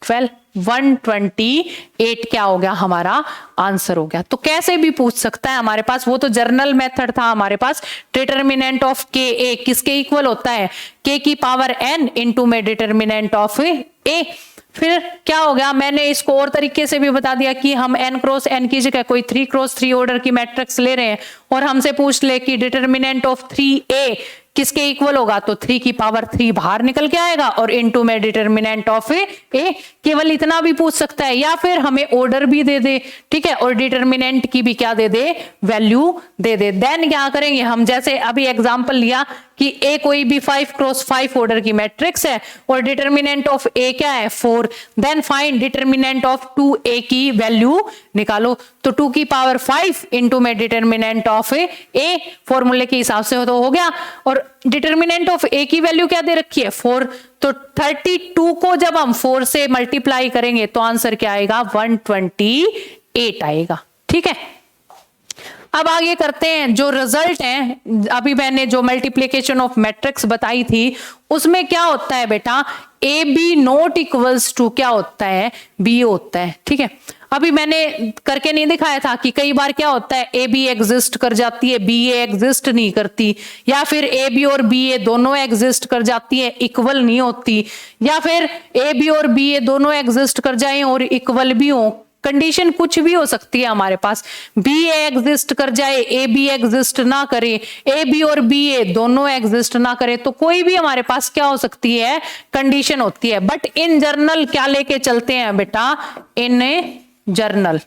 12, 128 क्या हो गया हमारा आंसर हो गया। तो कैसे भी पूछ सकता है हमारे पास, वो तो जर्नल मेथड था हमारे पास। डिटर्मिनेंट ऑफ के ए किसके इक्वल होता है, के की पावर n इनटू में डिटर्मिनेंट ऑफ ए। फिर क्या हो गया, मैंने इसको और तरीके से भी बता दिया कि हम n क्रॉस n की जगह कोई 3 क्रॉस 3 ऑर्डर की मैट्रिक्स ले रहे हैं और हमसे पूछ ले कि डिटर्मिनेंट ऑफ 3a किसके इक्वल होगा, तो 3 की पावर 3 बाहर निकल के आएगा और इनटू में डिटर्मिनेंट ऑफ ए। केवल इतना भी पूछ सकता है, या फिर हमें ऑर्डर भी दे दे। ठीक है, और डिटर्मिनेंट की भी क्या दे दे, वैल्यू दे दे। देन क्या करेंगे हम, जैसे अभी एग्जांपल लिया कि ए कोई भी 5 क्रॉस 5 ऑर्डर की मैट्रिक्स है और डिटर्मिनेंट ऑफ ए क्या है 4। Then find determinant of 2a की वैल्यू निकालो। तो 2 की पावर 5 इनटू में डिटर्मिनेंट ऑफ ए, फॉर्मूले के हिसाब से तो हो गया। और डिटर्मिनेंट ऑफ ए की वैल्यू क्या दे रखी है 4, तो 32 को जब हम 4 से मल्टीप्लाई करेंगे तो आंसर क्या आएगा 128 आएगा। ठीक है, अब आगे करते हैं, जो रिजल्ट है, अभी मैंने जो मल्टीप्लीकेशन ऑफ मैट्रिक्स बताई थी उसमें क्या होता है बेटा, A B not equals to क्या होता है, बी होता है। ठीक है, अभी मैंने करके नहीं दिखाया था कि कई बार क्या होता है, ए बी एग्जिस्ट कर जाती है, बी ए एग्जिस्ट नहीं करती, या फिर ए बी और बी ए दोनों एग्जिस्ट कर जाती है, इक्वल नहीं होती, या फिर ए बी और बी ए दोनों एग्जिस्ट कर जाएं और इक्वल भी हो। कंडीशन कुछ भी हो सकती है हमारे पास, बी ए एग्जिस्ट कर जाए, ए बी एग्जिस्ट ना करे, ए बी और बी ए दोनों एग्जिस्ट ना करे, तो कोई भी हमारे पास क्या हो सकती है, कंडीशन होती है। बट इन जर्नल क्या लेके चलते हैं बेटा, इन जर्नल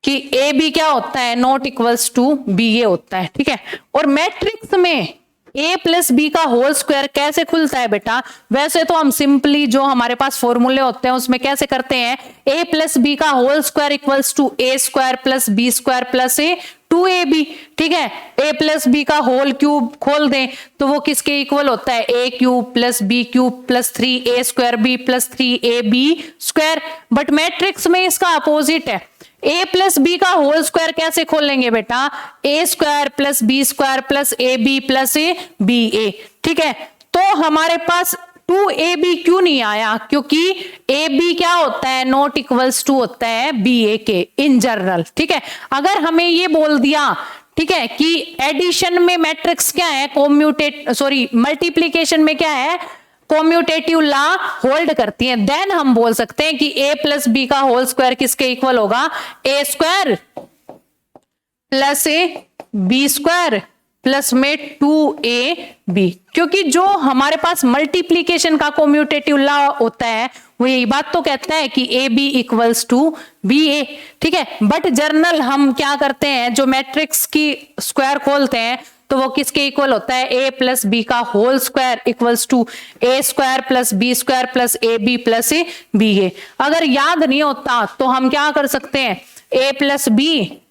कि ए बी क्या होता है, not equals to B A होता है। ठीक है, और मैट्रिक्स में ए प्लस बी का होल स्क्वायर कैसे खुलता है बेटा, वैसे तो हम सिंपली जो हमारे पास फॉर्मूले होते हैं उसमें कैसे करते हैं, ए प्लस बी का whole square equals to A square plus B square plus A 2ab। ठीक है, ए प्लस बी का होल क्यूब खोल दें तो वो किसके इक्वल होता है, A cube plus B cube plus 3a square B plus 3ab square. But matrix में इसका अपोजिट है, ए प्लस बी का होल स्क्वायर कैसे खोलेंगे बेटा, A square plus B square plus A B plus B A. ठीक है, तो हमारे पास 2ab क्यों नहीं आया, क्योंकि ab क्या होता है, नॉट इक्वल्स टू होता है ba के इन जनरल। ठीक है, अगर हमें ये बोल दिया, ठीक है, कि एडिशन में मैट्रिक्स क्या है, मल्टीप्लीकेशन में क्या है, कॉम्यूटेटिव लॉ होल्ड करती है, देन हम बोल सकते हैं कि a प्लस बी का होल स्क्वायर किसके इक्वल होगा, A square plus B square plus में 2ab। क्योंकि जो हमारे पास मल्टीप्लीकेशन का कॉम्यूटेटिव लॉ होता है वो यही बात तो कहता है कि A B equals to B A. ठीक है, बट जर्नल हम क्या करते हैं, जो मैट्रिक्स की स्क्वायर खोलते हैं तो वो किसके इक्वल होता है, ए प्लस बी का whole square equals to A square plus B square plus A B plus B A. अगर याद नहीं होता तो हम क्या कर सकते हैं, ए प्लस बी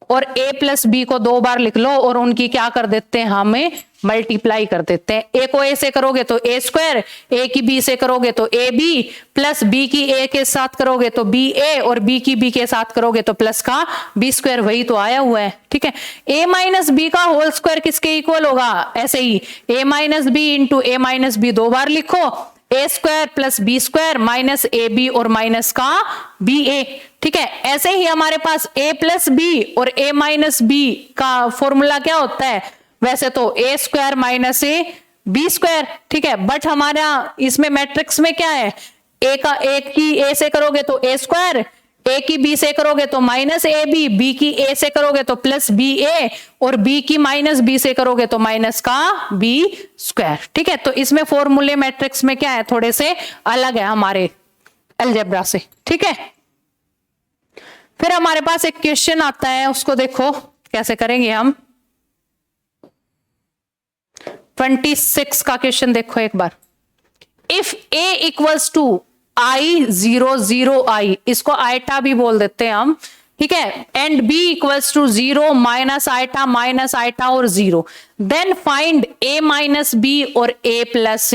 और a प्लस बी को 2 बार लिख लो और उनकी क्या कर देते हैं, हमें मल्टीप्लाई कर देते हैं। a को a से करोगे तो a स्क्वायर, a की b से करोगे तो a b प्लस b की a के साथ करोगे तो b a और b की b के साथ करोगे तो प्लस का b स्क्वायर, वही तो आया हुआ है। ठीक है, a माइनस बी का होल स्क्वायर किसके इक्वल होगा, ऐसे ही a minus B into a minus B 2 बार लिखो, A square plus B square minus A B और माइनस का बी ए। ठीक है, ऐसे ही हमारे पास ए प्लस बी और ए माइनस बी का फॉर्मूला क्या होता है, वैसे तो A square minus A B square. ठीक है, बट हमारा इसमें मैट्रिक्स में क्या है, ए का ए की ए से करोगे तो ए स्क्वायर, ए की बी से करोगे तो माइनस ए बी, बी की ए से करोगे तो प्लस बी ए और बी की माइनस बी से करोगे तो माइनस का बी स्क्वायर। ठीक है, तो इसमें फॉर्मूले मैट्रिक्स में क्या है, थोड़े से अलग है हमारे अलजेब्रा से। ठीक है, फिर हमारे पास एक क्वेश्चन आता है, उसको देखो कैसे करेंगे हम। 26 का क्वेश्चन देखो एक बार। If a equals to i 0 0 i, इसको आइटा भी बोल देते हैं हम। ठीक है, and b equals to 0 minus iota और 0, then find a minus B और a प्लस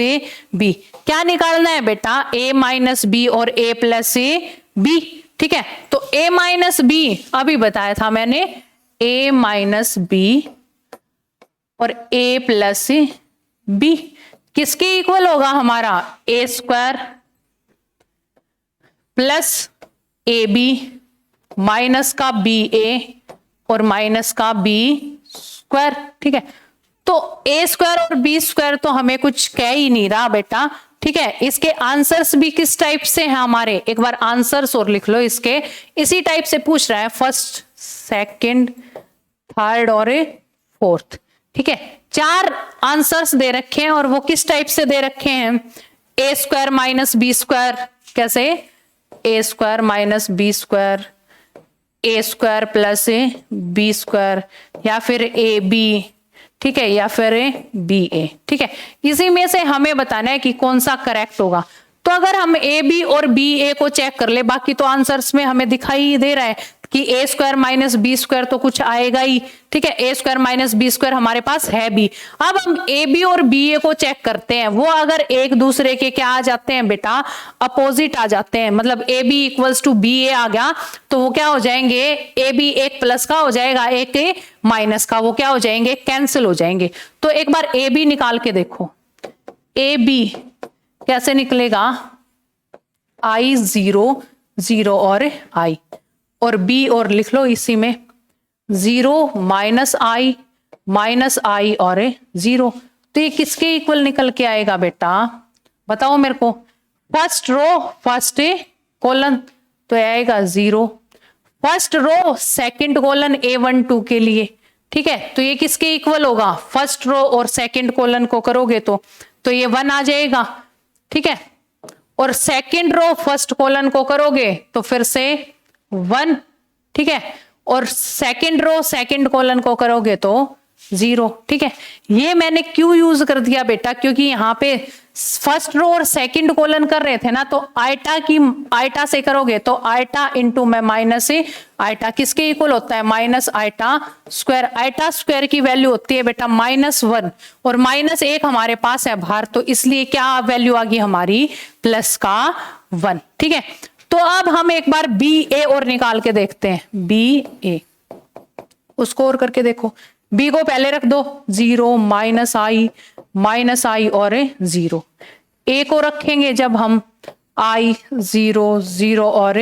बी। क्या निकालना है बेटा, a माइनस बी और a प्लस बी। ठीक है, तो a माइनस बी अभी बताया था मैंने, a माइनस बी और a प्लस बी किसके इक्वल होगा हमारा, A square plus A B minus का बी ए और माइनस का बी स्क्वायर। ठीक है, तो ए स्क्वायर और बी स्क्वायर तो हमें कुछ कह ही नहीं रहा बेटा। ठीक है, इसके आंसर्स भी किस टाइप से हैं हमारे, एक बार आंसर्स और लिख लो इसके, इसी टाइप से पूछ रहा है, फर्स्ट सेकंड थर्ड और फोर्थ। ठीक है, 4 आंसर्स दे रखे हैं और वो किस टाइप से दे रखे हैं, ए स्क्वायर माइनस बी स्क्वायर, कैसे, ए स्क्वायर माइनस बी स्क्वायर, ए स्क्वायर प्लस बी स्क्वायर, या फिर ए बी। ठीक है, या फिर बी ए। ठीक है, इसी में से हमें बताना है कि कौन सा करेक्ट होगा। तो अगर हम ए बी और बी ए को चेक कर ले, बाकी तो आंसर्स में हमें दिखाई दे रहा है कि ए स्क्वायर माइनस बी स्क्वायर तो कुछ आएगा ही, ठीक है, ए स्क्वायर माइनस बी स्क्वायर हमारे पास है भी। अब हम ए बी और बी ए को चेक करते हैं, वो अगर एक दूसरे के क्या आ जाते हैं बेटा, अपोजिट आ जाते हैं, मतलब A B equals to B A आ गया तो वो क्या हो जाएंगे, ए बी एक प्लस का हो जाएगा, एक माइनस का, वो क्या हो जाएंगे, कैंसिल हो जाएंगे। तो एक बार ए बी निकाल के देखो, ए बी कैसे निकलेगा, आई 0 0 और आई, और बी और लिख लो इसी में 0 माइनस आई और 0। तो ये किसके इक्वल निकल के आएगा बेटा, बताओ मेरे को, फर्स्ट रो फर्स्ट कॉलन तो आएगा 0, first row second colon A12 के लिए, ठीक है, तो ये किसके इक्वल होगा, फर्स्ट रो और सेकंड कॉलन को करोगे तो ये 1 आ जाएगा, ठीक है, और सेकंड रो फर्स्ट कॉलन को करोगे तो फिर से 1, ठीक है, और सेकंड रो सेकंड कॉलन को करोगे तो 0, ठीक है। ये मैंने क्यों यूज कर दिया बेटा, क्योंकि यहाँ पे फर्स्ट रो और सेकंड कॉलन कर रहे थे ना, तो आयटा से करोगे तो आयटा इंटू में माइनस आयटा किसके इक्वल होता है, माइनस आयटा स्क्वायर की वैल्यू होती है बेटा -1, और -1 हमारे पास है बाहर, तो इसलिए क्या वैल्यू आ गई हमारी, प्लस का 1, ठीक है। तो अब हम एक बार बी ए और निकाल के देखते हैं, बी ए उसको और करके देखो, बी को पहले रख दो 0 माइनस आई और 0, ए को रखेंगे जब हम आई 0 0 और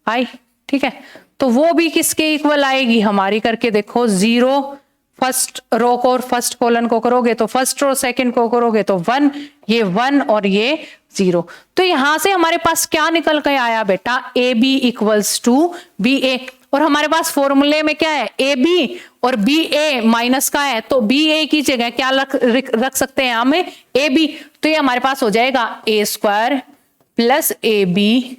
आई, ठीक है, तो वो भी किसके इक्वल आएगी हमारी, करके देखो 0 फर्स्ट रो को और फर्स्ट कॉलन को करोगे तो फर्स्ट रो सेकंड को करोगे तो 1, ये 1 और ये 0, तो यहां से हमारे पास क्या निकल के आया बेटा, A B equals to B A, और हमारे पास फॉर्मूले में क्या है, ए बी और बी ए माइनस का है, तो बी ए की जगह क्या रख सकते हैं हमें, ए बी, तो ये हमारे पास हो जाएगा A square plus A B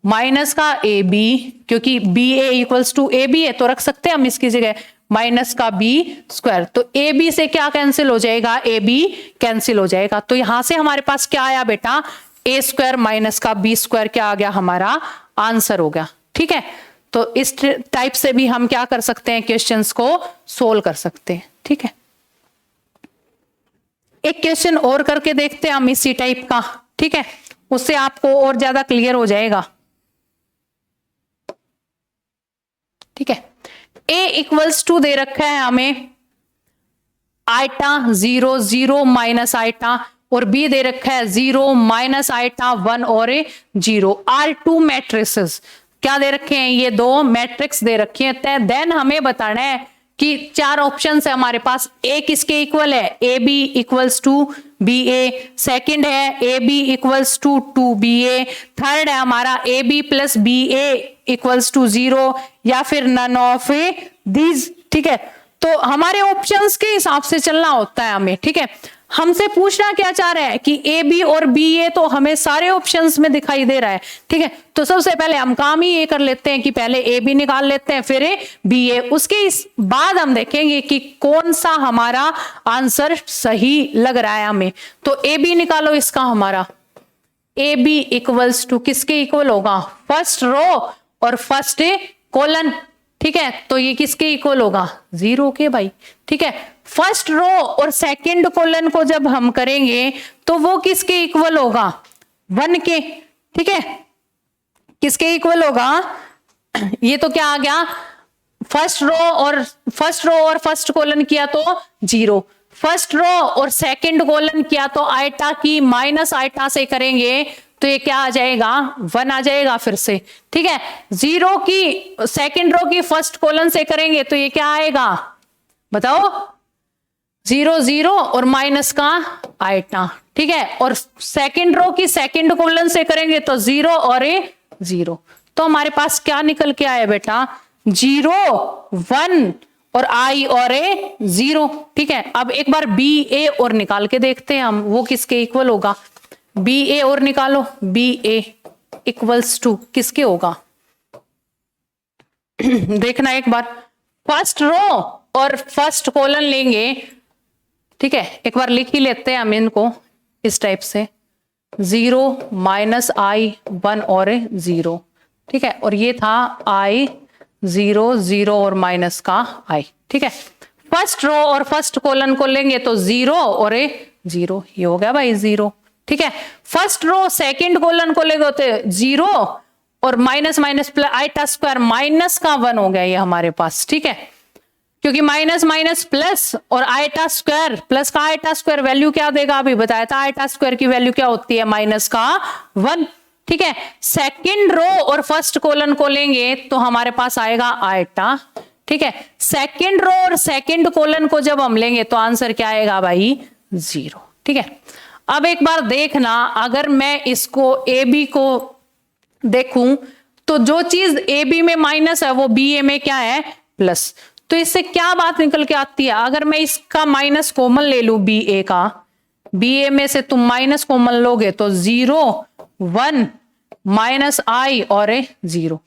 minus का ए बी, क्योंकि B A equals to A B है तो रख सकते हैं हम इसकी जगह माइनस का बी स्क्वायर, तो ए बी से क्या कैंसिल हो जाएगा, ए बी कैंसिल हो जाएगा, तो यहां से हमारे पास क्या आया बेटा, ए स्क्वायर माइनस का बी स्क्वायर क्या आ गया, हमारा आंसर हो गया, ठीक है। तो इस टाइप से भी हम क्या कर सकते हैं, क्वेश्चंस को सोल्व कर सकते हैं, ठीक है। एक क्वेश्चन और करके देखते हैं हम इसी टाइप का, ठीक है, उससे आपको और ज्यादा क्लियर हो जाएगा, ठीक है। ए इक्वल्स टू दे रखा है हमें आयटा 0 0 माइनस आयटा, और बी दे रखा है 0 माइनस आयटा 1 और 0, आर 2 मैट्रिसेस क्या दे रखे हैं, ये 2 मैट्रिक्स दे रखे हैं। देन हमें बताना है कि 4 ऑप्शन है हमारे पास, ए किसके इक्वल है, A B equals to B A, second है A B equals to 2ba, third है हमारा A B plus B A equals to 0, या फिर नन ऑफ दीज, ठीक है। तो हमारे ऑप्शंस के हिसाब से चलना होता है हमें, ठीक है। हमसे पूछना क्या चाह रहा है कि ए बी और बी ए तो हमें सारे ऑप्शंस में दिखाई दे रहा है, ठीक है, तो सबसे पहले हम काम ही ये कर लेते हैं कि पहले ए बी निकाल लेते हैं, फिर बी ए, उसके इस बाद हम देखेंगे कि कौन सा हमारा आंसर सही लग रहा है हमें। तो ए बी निकालो इसका, हमारा ए बी इक्वल्स टू किसके इक्वल होगा, फर्स्ट रो और फर्स्ट कॉलन, ठीक है, तो ये किसके इक्वल होगा, 0 के भाई, ठीक है। फर्स्ट रो और सेकंड कॉलन को जब हम करेंगे तो वो किसके इक्वल होगा, 1 के, ठीक है, किसके इक्वल होगा, ये तो क्या आ गया, फर्स्ट रो और फर्स्ट कॉलन किया तो 0, फर्स्ट रो और सेकंड कॉलन किया तो आयटा की माइनस आयटा से करेंगे तो ये क्या आ जाएगा, 1 आ जाएगा फिर से, ठीक है। 0 की सेकंड रो की फर्स्ट कॉलन से करेंगे तो ये क्या आएगा, बताओ, 0 0 और माइनस का आयटा, ठीक है, और सेकंड रो की सेकंड कॉलन से करेंगे तो 0 और 0, तो हमारे पास क्या निकल के आया बेटा, 0 1 और आई और 0, ठीक है। अब एक बार बी ए और निकाल के देखते हैं हम, वो किसके इक्वल होगा, बी ए और निकालो, बी ए इक्वल्स टू किसके होगा देखना एक बार, फर्स्ट रो और फर्स्ट कॉलन लेंगे, ठीक है, एक बार लिख ही लेते हैं हम इनको इस टाइप से, 0 माइनस आई 1 और 0, ठीक है, और ये था आई 0 0 और माइनस का i, ठीक है। फर्स्ट रो और फर्स्ट कॉलम को लेंगे तो 0 और 0, ये हो गया भाई 0, ठीक है। फर्स्ट रो सेकंड कॉलम को लेंगे तो 0 और minus minus plus iota square minus का 1 हो गया ये हमारे पास, ठीक है। क्योंकि माइनस माइनस प्लस और आइटा स्क्वायर प्लस का आइटा स्क्वायर वैल्यू क्या देगा, अभी बताया था आइटा स्क्वायर की वैल्यू क्या होती है, माइनस का 1, ठीक है। सेकंड रो और फर्स्ट कॉलम को लेंगे तो हमारे पास आएगा आइटा, ठीक है। सेकंड रो और सेकंड कॉलम को जब हम लेंगे तो आंसर क्या आएगा भाई 0, ठीक है। अब एक बार देखना, अगर मैं इसको ए बी को देखूं तो जो चीज ए बी में माइनस है वो बी ए में क्या है प्लस, तो इससे क्या बात निकल के आती है, अगर मैं इसका माइनस कॉमन ले लूं बी ए का, बी ए में से तुम माइनस कॉमन लोगे तो 0 1 माइनस आई और 0,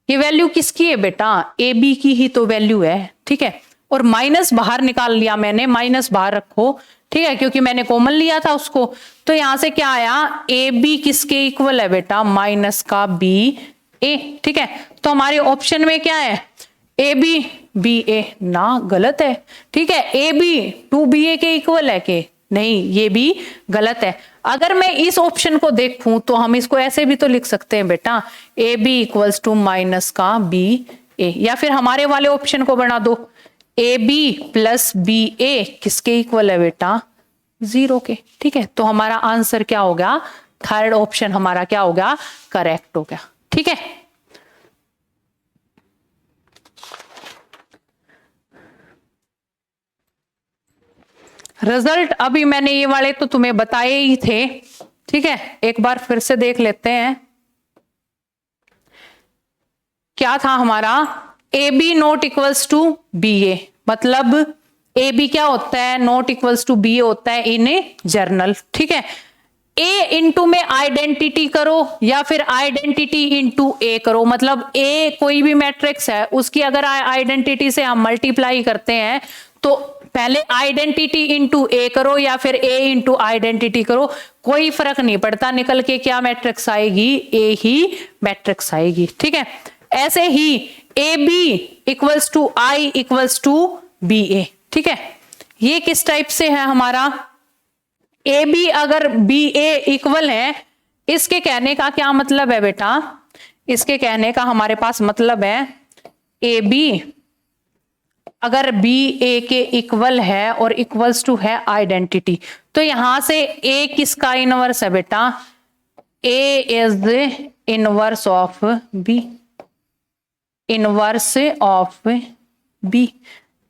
ये वैल्यू किसकी है बेटा, ए बी की ही तो वैल्यू है, ठीक है। और माइनस बाहर निकाल लिया मैंने, माइनस बाहर रखो, ठीक है, क्योंकि मैंने कॉमन लिया था उसको, तो यहां से क्या आया, ए बी किसके इक्वल है बेटा, माइनस का बी ए, ठीक है। तो हमारे ऑप्शन में क्या है, ए बी बी ए, ना गलत है, ठीक है। ए बी 2ba के इक्वल है के नहीं, ये भी गलत है। अगर मैं इस ऑप्शन को देखूं तो हम इसको ऐसे भी तो लिख सकते हैं बेटा, A B equals to minus का बी ए, या फिर हमारे वाले ऑप्शन को बना दो, A B plus B A किसके इक्वल है बेटा 0 के, ठीक है। तो हमारा आंसर क्या हो गया, थर्ड ऑप्शन हमारा क्या हो गया, करेक्ट हो गया, ठीक है। रिजल्ट अभी मैंने ये वाले तो तुम्हें बताए ही थे, ठीक है। एक बार फिर से देख लेते हैं, क्या था हमारा, A B not equals to B A, मतलब ए बी क्या होता है, not equals to B A होता है इन ए जर्नल, ठीक है। ए इंटू में आइडेंटिटी करो या फिर आइडेंटिटी इंटू ए करो, मतलब ए कोई भी मैट्रिक्स है उसकी अगर आइडेंटिटी से हम मल्टीप्लाई करते हैं तो पहले आइडेंटिटी इंटू ए करो या फिर ए इंटू आइडेंटिटी करो, कोई फर्क नहीं पड़ता, निकल के क्या मैट्रिक्स आएगी, ए ही मैट्रिक्स आएगी, ठीक है। ऐसे ही A B equals to I equals to B A, ठीक है। ये किस टाइप से है हमारा, ए बी अगर बी ए इक्वल है, इसके कहने का क्या मतलब है बेटा, इसके कहने का हमारे पास मतलब है ए बी अगर बी ए के इक्वल है और इक्वल्स टू है आइडेंटिटी, तो यहां से ए किसका इनवर्स है बेटा, A is inverse of B, inverse of B,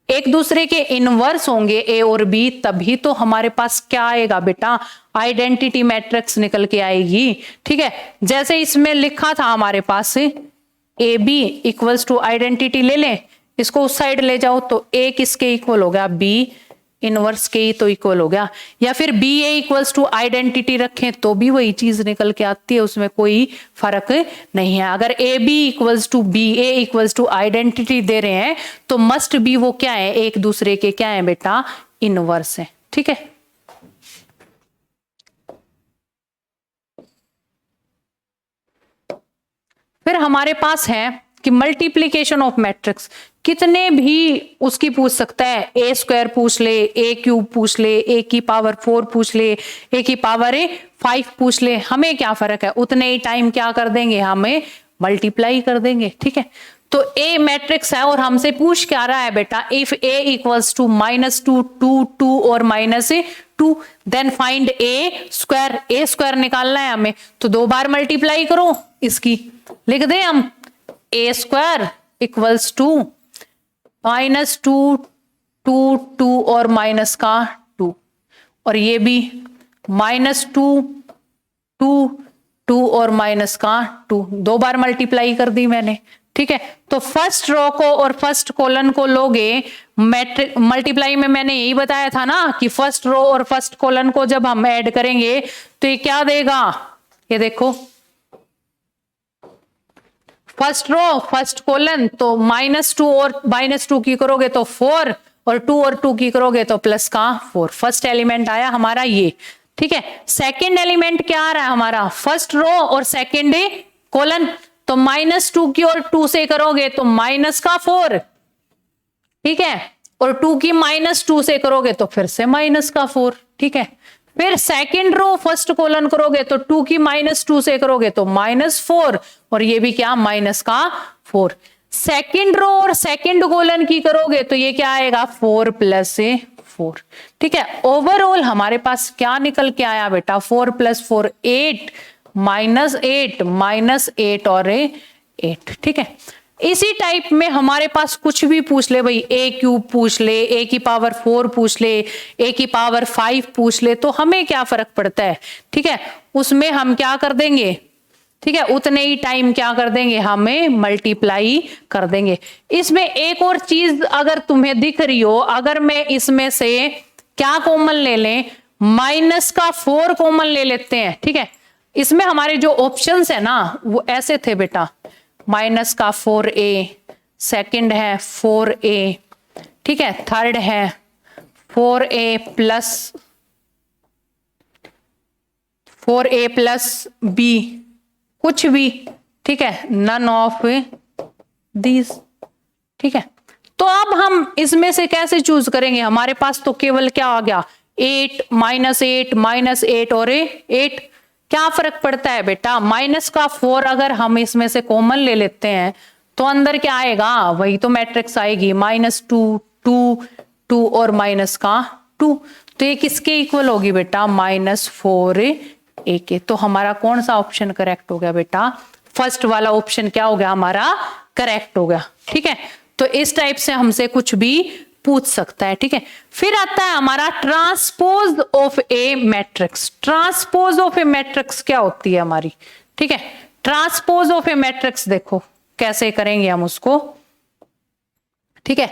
एक दूसरे के इनवर्स होंगे ए और बी, तभी तो हमारे पास क्या आएगा बेटा, आइडेंटिटी मैट्रिक्स निकल के आएगी, ठीक है। जैसे इसमें लिखा था हमारे पास A B equals to identity ले लें, इसको उस साइड ले जाओ तो ए किसके इक्वल हो गया, बी इनवर्स के ही तो इक्वल हो गया, या फिर B A equals to identity रखें तो भी वही चीज निकल के आती है, उसमें कोई फर्क नहीं है। अगर A B equals to B A equals to identity दे रहे हैं तो मस्ट बी वो क्या है, एक दूसरे के क्या है बेटा, इनवर्स है, ठीक है। फिर हमारे पास है कि मल्टीप्लीकेशन ऑफ मैट्रिक्स, कितने भी उसकी पूछ सकता है, ए स्क्वायर पूछ ले, ए क्यूब पूछ ले, ए की पावर 4 पूछ ले, ए की पावर 5 पूछ ले, हमें क्या फर्क है, उतने ही टाइम क्या कर देंगे, हमें मल्टीप्लाई कर देंगे, ठीक है। तो ए मैट्रिक्स है और हमसे पूछ क्या रहा है बेटा, इफ ए इक्वल्स टू -2 2 2 और -2 देन फाइंड ए स्क्वायर, ए स्क्वायर निकालना है हमें, तो 2 बार मल्टीप्लाई करो, इसकी लिख दें हम ए स्क्वायर इक्वल्स टू -2 2 2 और माइनस का 2, और ये भी -2 2 2 और माइनस का 2, 2 बार मल्टीप्लाई कर दी मैंने, ठीक है। तो फर्स्ट रो को और फर्स्ट कॉलम को लोगे मैट्रिक मल्टीप्लाई में, मैंने यही बताया था ना कि फर्स्ट रो और फर्स्ट कॉलम को जब हम ऐड करेंगे तो ये क्या देगा, ये देखो फर्स्ट रो फर्स्ट कॉलम, तो -2 और -2 की करोगे तो 4 और 2 और 2 की करोगे तो प्लस का 4, फर्स्ट एलिमेंट आया हमारा ये, ठीक है। सेकंड एलिमेंट क्या आ रहा है हमारा, फर्स्ट रो और सेकंड कॉलम, तो -2 की और 2 से करोगे तो -4, ठीक है, और 2 की -2 से करोगे तो फिर से -4, ठीक है। फिर सेकंड रो फर्स्ट कॉलन करोगे तो 2 की -2 से करोगे तो -4, और ये भी क्या -4। सेकंड रो और सेकंड कॉलन की करोगे तो ये क्या आएगा 4 + 4, ठीक है। ओवरऑल हमारे पास क्या निकल के आया बेटा 4 + 4 8 -8 -8 और 8, ठीक है। इसी टाइप में हमारे पास कुछ भी पूछ ले भाई, a³ पूछ ले, a⁴ पूछ ले, a⁵ पूछ ले, तो हमें क्या फर्क पड़ता है, ठीक है। उसमें हम क्या कर देंगे, ठीक है, उतने ही टाइम क्या कर देंगे, हमें मल्टीप्लाई कर देंगे। इसमें एक और चीज अगर तुम्हें दिख रही हो, अगर मैं इसमें से क्या कॉमन ले लें, -4 कॉमन ले लेते हैं, ठीक है। इसमें हमारे जो ऑप्शंस है ना वो ऐसे थे बेटा, -4a, सेकंड है 4a, ठीक है, थर्ड है 4a प्लस b, कुछ भी, ठीक है, नन ऑफ दीज, ठीक है। तो अब हम इसमें से कैसे चूज करेंगे, हमारे पास तो केवल क्या आ गया 8 -8 -8 और 8, क्या फर्क पड़ता है बेटा, -4 अगर हम इसमें से कॉमन ले लेते हैं तो अंदर क्या आएगा, वही तो मैट्रिक्स आएगी, -2 2 2 और -2, तो ये किसके इक्वल होगी बेटा -4 a के। तो हमारा कौन सा ऑप्शन करेक्ट हो गया बेटा, फर्स्ट वाला ऑप्शन क्या हो गया हमारा करेक्ट हो गया, ठीक है। तो इस टाइप से हमसे कुछ भी पूछ सकता है, ठीक है। फिर आता है हमारा transpose of a matrix. Transpose of a matrix क्या होती है हमारी, ठीक है। ट्रांसपोज ऑफ ए मैट्रिक्स देखो कैसे करेंगे हम उसको, ठीक है।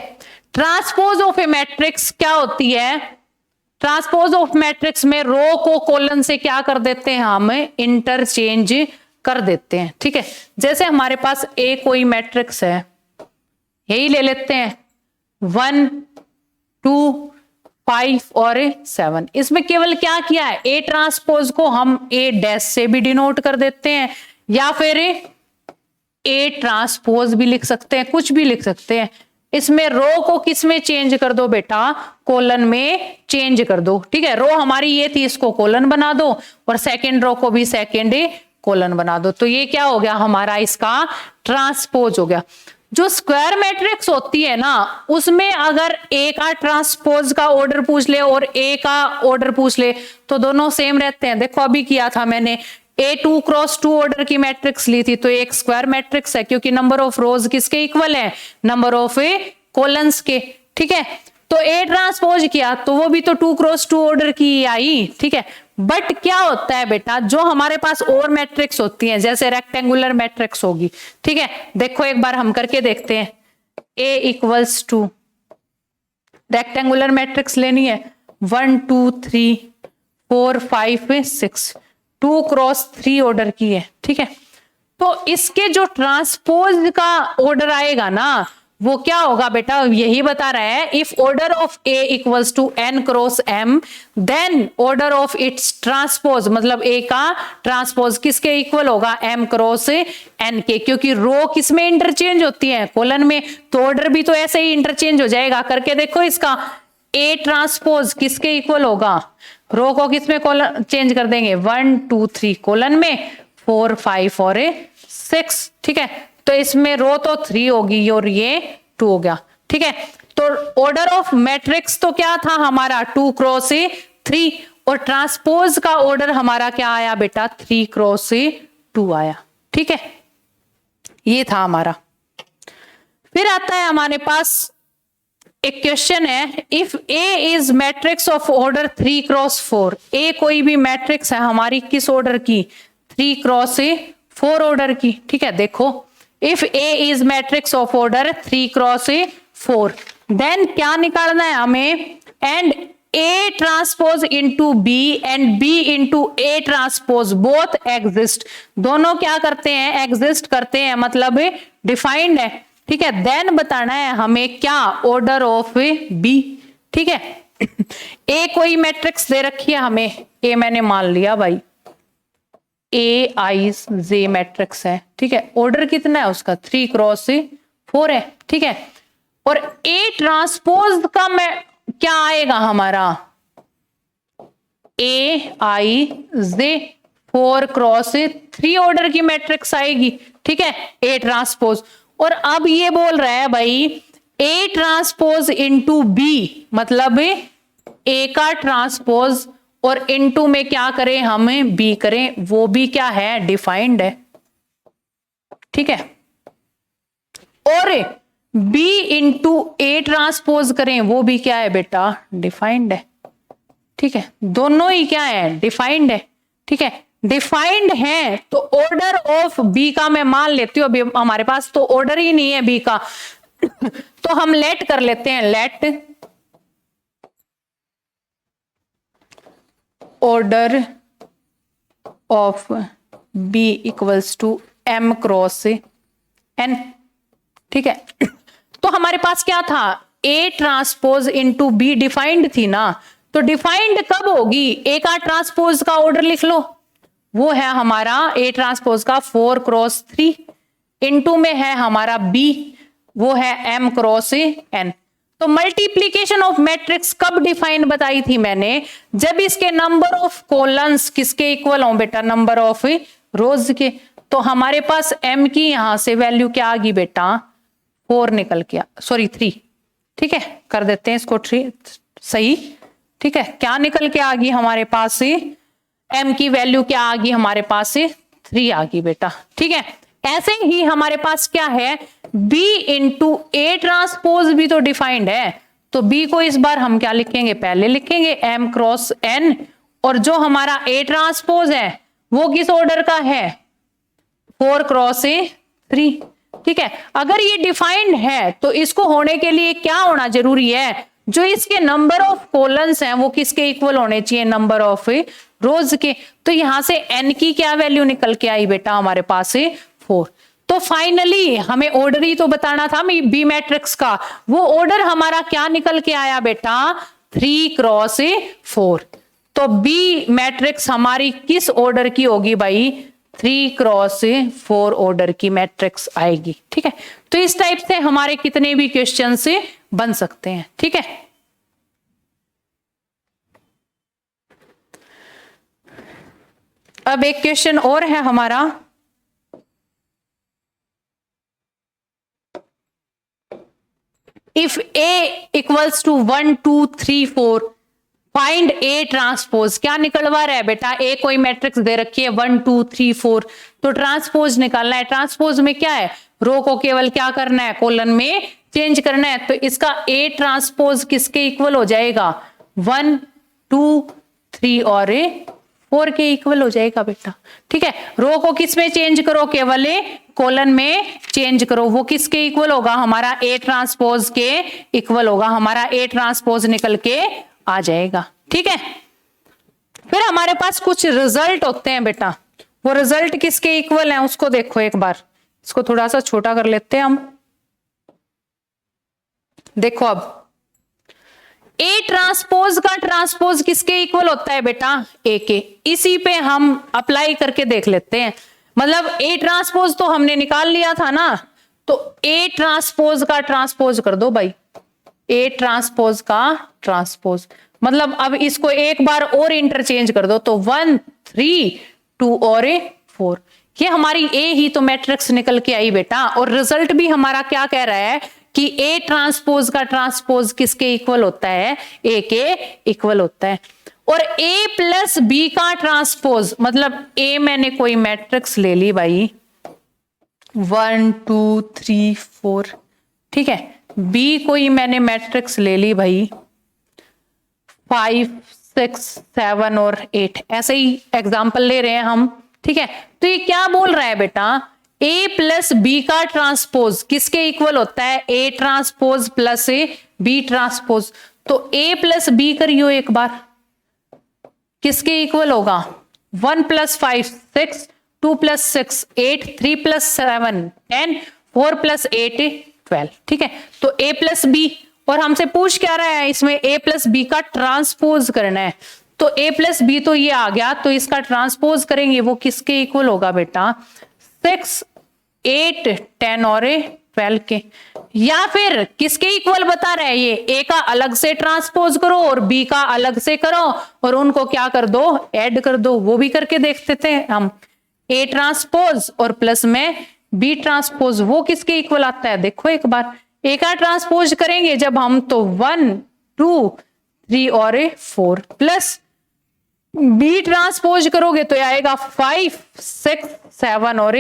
ट्रांसपोज ऑफ ए मैट्रिक्स क्या होती है, ट्रांसपोज ऑफ मैट्रिक्स में रो को कॉलम से क्या कर देते हैं, हम इंटरचेंज कर देते हैं, ठीक है। जैसे हमारे पास ए कोई मैट्रिक्स है, यही ले लेते हैं 1 2 5 और 7, इसमें केवल क्या किया है, ए ट्रांसपोज को हम A' से भी डिनोट कर देते हैं, या फिर ए ट्रांसपोज भी लिख सकते हैं, कुछ भी लिख सकते हैं। इसमें रो को किस में चेंज कर दो बेटा, कॉलन में चेंज कर दो, ठीक है। रो हमारी ये थी, इसको कॉलन बना दो, और सेकंड रो को भी सेकंड कॉलन बना दो, तो ये क्या हो गया हमारा, इसका ट्रांसपोज हो गया। जो स्क्वायर मैट्रिक्स होती है ना, उसमें अगर ए का ट्रांसपोज का ऑर्डर पूछ ले और ए का ऑर्डर पूछ ले तो दोनों सेम रहते हैं। देखो अभी किया था मैंने, A2 × 2 ऑर्डर की मैट्रिक्स ली थी, तो एक स्क्वायर मैट्रिक्स है, क्योंकि नंबर ऑफ रोज किसके इक्वल है, नंबर ऑफ कॉलम्स के, ठीक है। तो ए ट्रांसपोज किया तो वो भी तो 2 × 2 ऑर्डर की आई, ठीक है। बट क्या होता है बेटा, जो हमारे पास और मैट्रिक्स होती हैं, जैसे रेक्टेंगुलर मैट्रिक्स होगी, ठीक है। देखो एक बार हम करके देखते हैं, A = रेक्टेंगुलर मैट्रिक्स लेनी है 1 2 3 4 5 6, 2 × 3 ऑर्डर की है, ठीक है। तो इसके जो ट्रांसपोज का ऑर्डर आएगा ना, वो क्या होगा बेटा, यही बता रहा है, if order of A = n × m then order of its transpose, मतलब A का ट्रांसपोज किसके इक्वल होगा, m × n के, क्योंकि रो किस में इंटरचेंज होती है, कॉलन में, तो ऑर्डर भी तो ऐसे ही इंटरचेंज हो जाएगा। करके देखो इसका, A ट्रांसपोज किसके इक्वल होगा, रो को किस में कॉलन चेंज कर देंगे, 1 2 3 कॉलन में, 4 5 और 6, ठीक है। तो इसमें रो तो 3 होगी और ये 2 हो गया, ठीक है। तो ऑर्डर ऑफ मैट्रिक्स तो क्या था हमारा 2 × 3, और ट्रांसपोज का ऑर्डर हमारा क्या आया बेटा, 3 × 2 आया, ठीक है। ये था हमारा। फिर आता है हमारे पास एक क्वेश्चन है, if A is matrix of order 3 × 4, A कोई भी मैट्रिक्स है हमारी किस ऑर्डर की, 3 × 4 ऑर्डर की, ठीक है। देखो if A is matrix of order 3 × 4, then क्या निकालना है हमें, and A transpose into B and B into A transpose both exist, दोनों क्या करते हैं, एग्जिस्ट करते हैं, मतलब डिफाइंड है, ठीक है। देन बताना है हमें क्या, ऑर्डर ऑफ B, ठीक है। A कोई मैट्रिक्स दे रखी है हमें, A मैंने मान लिया भाई, ए आई जे मैट्रिक्स है, ठीक है। ऑर्डर कितना है उसका 3 क्रॉस 4 है, ठीक है। और ए ट्रांसपोज का क्या आएगा हमारा ए आई जे 4 क्रॉस 3 ऑर्डर की मैट्रिक्स आएगी, ठीक है, ए ट्रांसपोज। और अब ये बोल रहा है भाई ए ट्रांसपोज इंटू बी, मतलब ए का ट्रांसपोज और इनटू में क्या करें हमें बी करें, वो भी क्या है डिफाइंड है, ठीक है। और बी इंटू ए ट्रांसपोज करें, वो भी क्या है बेटा डिफाइंड है, ठीक है। दोनों ही क्या है डिफाइंड है, ठीक है। डिफाइंड है तो ऑर्डर ऑफ बी का मैं मान लेती हूँ, अभी हमारे पास तो ऑर्डर ही नहीं है बी का तो हम लेट कर लेते हैं, let order of B equals to M cross N, ठीक है। तो हमारे पास क्या था A transpose into B defined थी ना, तो डिफाइंड कब होगी, ए का ट्रांसपोज का ऑर्डर लिख लो, वो है हमारा ए ट्रांसपोज का 4 क्रॉस 3 इंटू में है हमारा बी, वो है एम क्रॉस एन। तो मल्टीप्लीकेशन ऑफ मैट्रिक्स कब डिफाइन बताई थी मैंने, जब इसके नंबर ऑफ कॉलम्स किसके इक्वल हो बेटा, नंबर ऑफ रोज के। तो हमारे पास m की यहां से वैल्यू क्या आ गई बेटा 4 निकल के, सॉरी 3, ठीक है, कर देते हैं इसको 3 सही, ठीक है। क्या निकल के आ गई हमारे पास m की वैल्यू क्या आ गई हमारे पास 3 आ गई बेटा, ठीक है। ऐसे ही हमारे पास क्या है b इंटू ए ट्रांसपोज भी तो डिफाइंड है, तो b को इस बार हम क्या लिखेंगे, पहले लिखेंगे m क्रॉस n, और जो हमारा ए ट्रांसपोज है वो किस ऑर्डर का है 4 क्रॉस 3, ठीक है। अगर ये डिफाइंड है तो इसको होने के लिए क्या होना जरूरी है, जो इसके नंबर ऑफ कॉलम्स हैं वो किसके इक्वल होने चाहिए, नंबर ऑफ रोज के। तो यहां से n की क्या वैल्यू निकल के आई बेटा हमारे पास 4। तो फाइनली हमें ऑर्डर ही तो बताना था बी मैट्रिक्स का, वो ऑर्डर हमारा क्या निकल के आया बेटा 3 क्रॉस 4। तो बी मैट्रिक्स हमारी किस ऑर्डर की होगी भाई 3 क्रॉस 4 ऑर्डर की मैट्रिक्स आएगी, ठीक है। तो इस टाइप से हमारे कितने भी क्वेश्चन से बन सकते हैं, ठीक है। अब एक क्वेश्चन और है हमारा, if A equals to 1 2 3 4 find A transpose, क्या निकलवा रहा है बेटा, ए कोई मैट्रिक्स दे रखी है 1 2 3 4, तो ट्रांसपोज निकालना है। ट्रांसपोज में क्या है, रो को केवल क्या करना है कॉलम में चेंज करना है। तो इसका ए ट्रांसपोज किसके इक्वल हो जाएगा 1 2 3 और 4 के इक्वल हो जाएगा बेटा, ठीक है। रो को किस में चेंज करो, केवल कॉलन में चेंज करो, वो किसके इक्वल होगा हमारा ए ट्रांसपोज के इक्वल होगा, हमारा ए ट्रांसपोज निकल के आ जाएगा, ठीक है। फिर हमारे पास कुछ रिजल्ट होते हैं बेटा, वो रिजल्ट किसके इक्वल हैं उसको देखो एक बार, इसको थोड़ा सा छोटा कर लेते हैं हम। देखो अब ए ट्रांसपोज का ट्रांसपोज किसके इक्वल होता है बेटा ए के, इसी पे हम अप्लाई करके देख लेते हैं। मतलब ए ट्रांसपोज तो हमने निकाल लिया था ना, तो ए ट्रांसपोज का ट्रांसपोज कर दो भाई, ए ट्रांसपोज का ट्रांसपोज, मतलब अब इसको एक बार और इंटरचेंज कर दो, तो 1 3 2 और 4, ये हमारी ए ही तो मैट्रिक्स निकल के आई बेटा। और रिजल्ट भी हमारा क्या कह रहा है कि ए ट्रांसपोज का ट्रांसपोज किसके इक्वल होता है, ए के इक्वल होता है। और ए प्लस बी का ट्रांसपोज, मतलब ए मैंने कोई मैट्रिक्स ले ली भाई 1 2 3 4, ठीक है, बी कोई मैंने मैट्रिक्स ले ली भाई 5 6 7 और 8, ऐसे ही एग्जाम्पल ले रहे हैं हम, ठीक है। तो ये क्या बोल रहा है बेटा, ए प्लस बी का ट्रांसपोज किसके इक्वल होता है, A transpose plus B transpose. तो ए प्लस बी करियो एक बार, किसके इक्वल होगा 1 + 5 6 2 + 6 8 3 + 7 10 4 + 8 12, ठीक है। तो ए प्लस बी, और हमसे पूछ क्या रहा है इसमें, ए प्लस बी का ट्रांसपोज करना है। तो a प्लस बी तो ये आ गया, तो इसका ट्रांसपोज करेंगे वो किसके इक्वल होगा बेटा, 6, 8, 10 और 12 के। या फिर किसके इक्वल बता रहा है ये, ए का अलग से ट्रांसपोज करो और बी का अलग से करो और उनको क्या कर दो, ऐड कर दो। वो भी करके देखते थे हम, ए ट्रांसपोज और प्लस में बी ट्रांसपोज, वो किसके इक्वल आता है देखो एक बार। ए का ट्रांसपोज करेंगे जब हम तो 1, 2, 3 और 4 प्लस बी ट्रांसपोज करोगे तो आएगा 5, 6, 7 और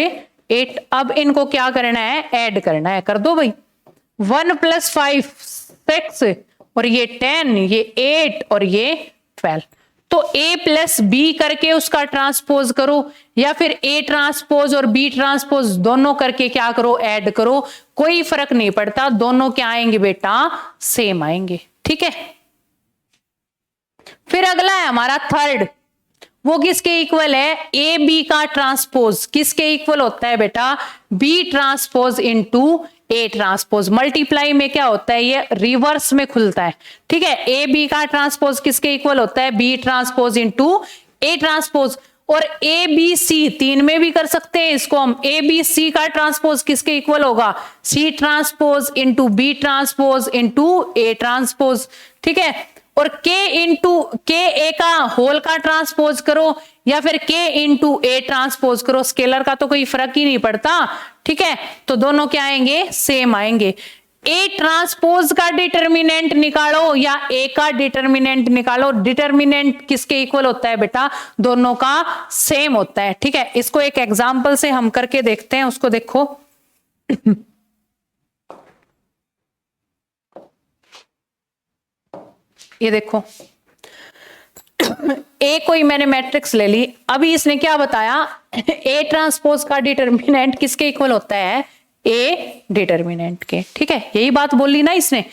8। अब इनको क्या करना है, ऐड करना है, कर दो भाई। 1 + 5 6 और ये 10, ये 8 और ये 12। तो a प्लस बी करके उसका ट्रांसपोज करो या फिर a ट्रांसपोज और b ट्रांसपोज दोनों करके क्या करो, ऐड करो, कोई फर्क नहीं पड़ता, दोनों क्या आएंगे बेटा, सेम आएंगे। ठीक है। फिर अगला है हमारा थर्ड, वो किसके इक्वल है, ए बी का ट्रांसपोज किसके इक्वल होता है बेटा, B transpose into A transpose. Multiply में क्या होता है, ये रिवर्स में खुलता है। ठीक है। ए बी का ट्रांसपोज किसके इक्वल होता है, B transpose into A transpose. और ए बी सी 3 में भी कर सकते हैं इसको हम। ए बी सी का ट्रांसपोज किसके इक्वल होगा, C transpose into B transpose into A transpose. ठीक है। और k इंटू के ए का होल का ट्रांसपोज करो या फिर k इंटू ए ट्रांसपोज करो, स्केलर का तो कोई फर्क ही नहीं पड़ता। ठीक है। तो दोनों क्या आएंगे, सेम आएंगे। ए ट्रांसपोज का डिटर्मिनेंट निकालो या ए का डिटर्मिनेंट निकालो, डिटर्मिनेंट किसके इक्वल होता है बेटा, दोनों का सेम होता है। ठीक है। इसको एक एग्जांपल से हम करके देखते हैं, उसको देखो। ये देखो, ए कोई मैंने मैट्रिक्स ले ली, अभी इसने क्या बताया, ए ट्रांसपोज का डिटर्मिनेंट किसके इक्वल होता है, ए डिटर्मिनेंट के। ठीक है, यही बात बोली ना इसने।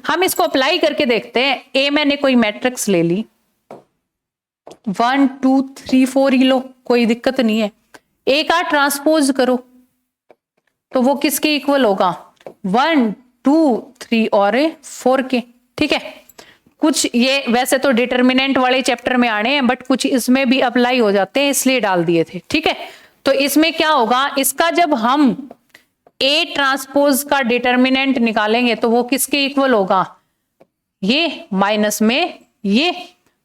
हम इसको अप्लाई करके देखते हैं। ए मैंने कोई मैट्रिक्स ले ली, 1 2 3 4 ही लो, कोई दिक्कत नहीं है। ए का ट्रांसपोज करो तो वो किसके इक्वल होगा, 1 2 3 और 4 के। ठीक है। कुछ ये वैसे तो डिटर्मिनेंट वाले चैप्टर में आने हैं, बट कुछ इसमें भी अप्लाई हो जाते हैं, इसलिए डाल दिए थे। ठीक है। तो इसमें क्या होगा, इसका जब हम ए ट्रांसपोज का डिटर्मिनेंट निकालेंगे तो वो किसके इक्वल होगा, ये माइनस में ये।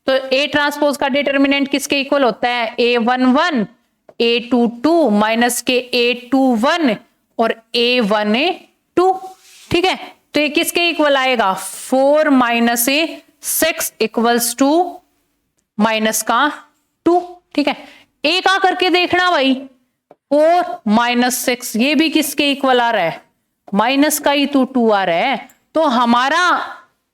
तो ए ट्रांसपोज का डिटर्मिनेंट किसके इक्वल होता है, A11 A22 माइनस के A21 और A12। ठीक है। तो ये किसके इक्वल आएगा, 4 माइनस 6 इक्वल्स टू माइनस का 2। ठीक है। ए का करके देखना भाई, 4 माइनस 6 ये भी किसके इक्वल आ रहा है, माइनस का ही तो 2 आ रहा है। तो हमारा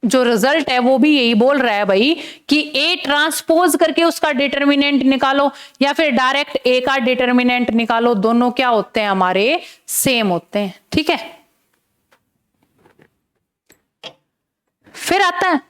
जो रिजल्ट है वो भी यही बोल रहा है भाई कि ए ट्रांसपोज करके उसका डिटर्मिनेंट निकालो या फिर डायरेक्ट ए का डिटर्मिनेंट निकालो, दोनों क्या होते हैं, हमारे सेम होते हैं। ठीक है। फिर आता है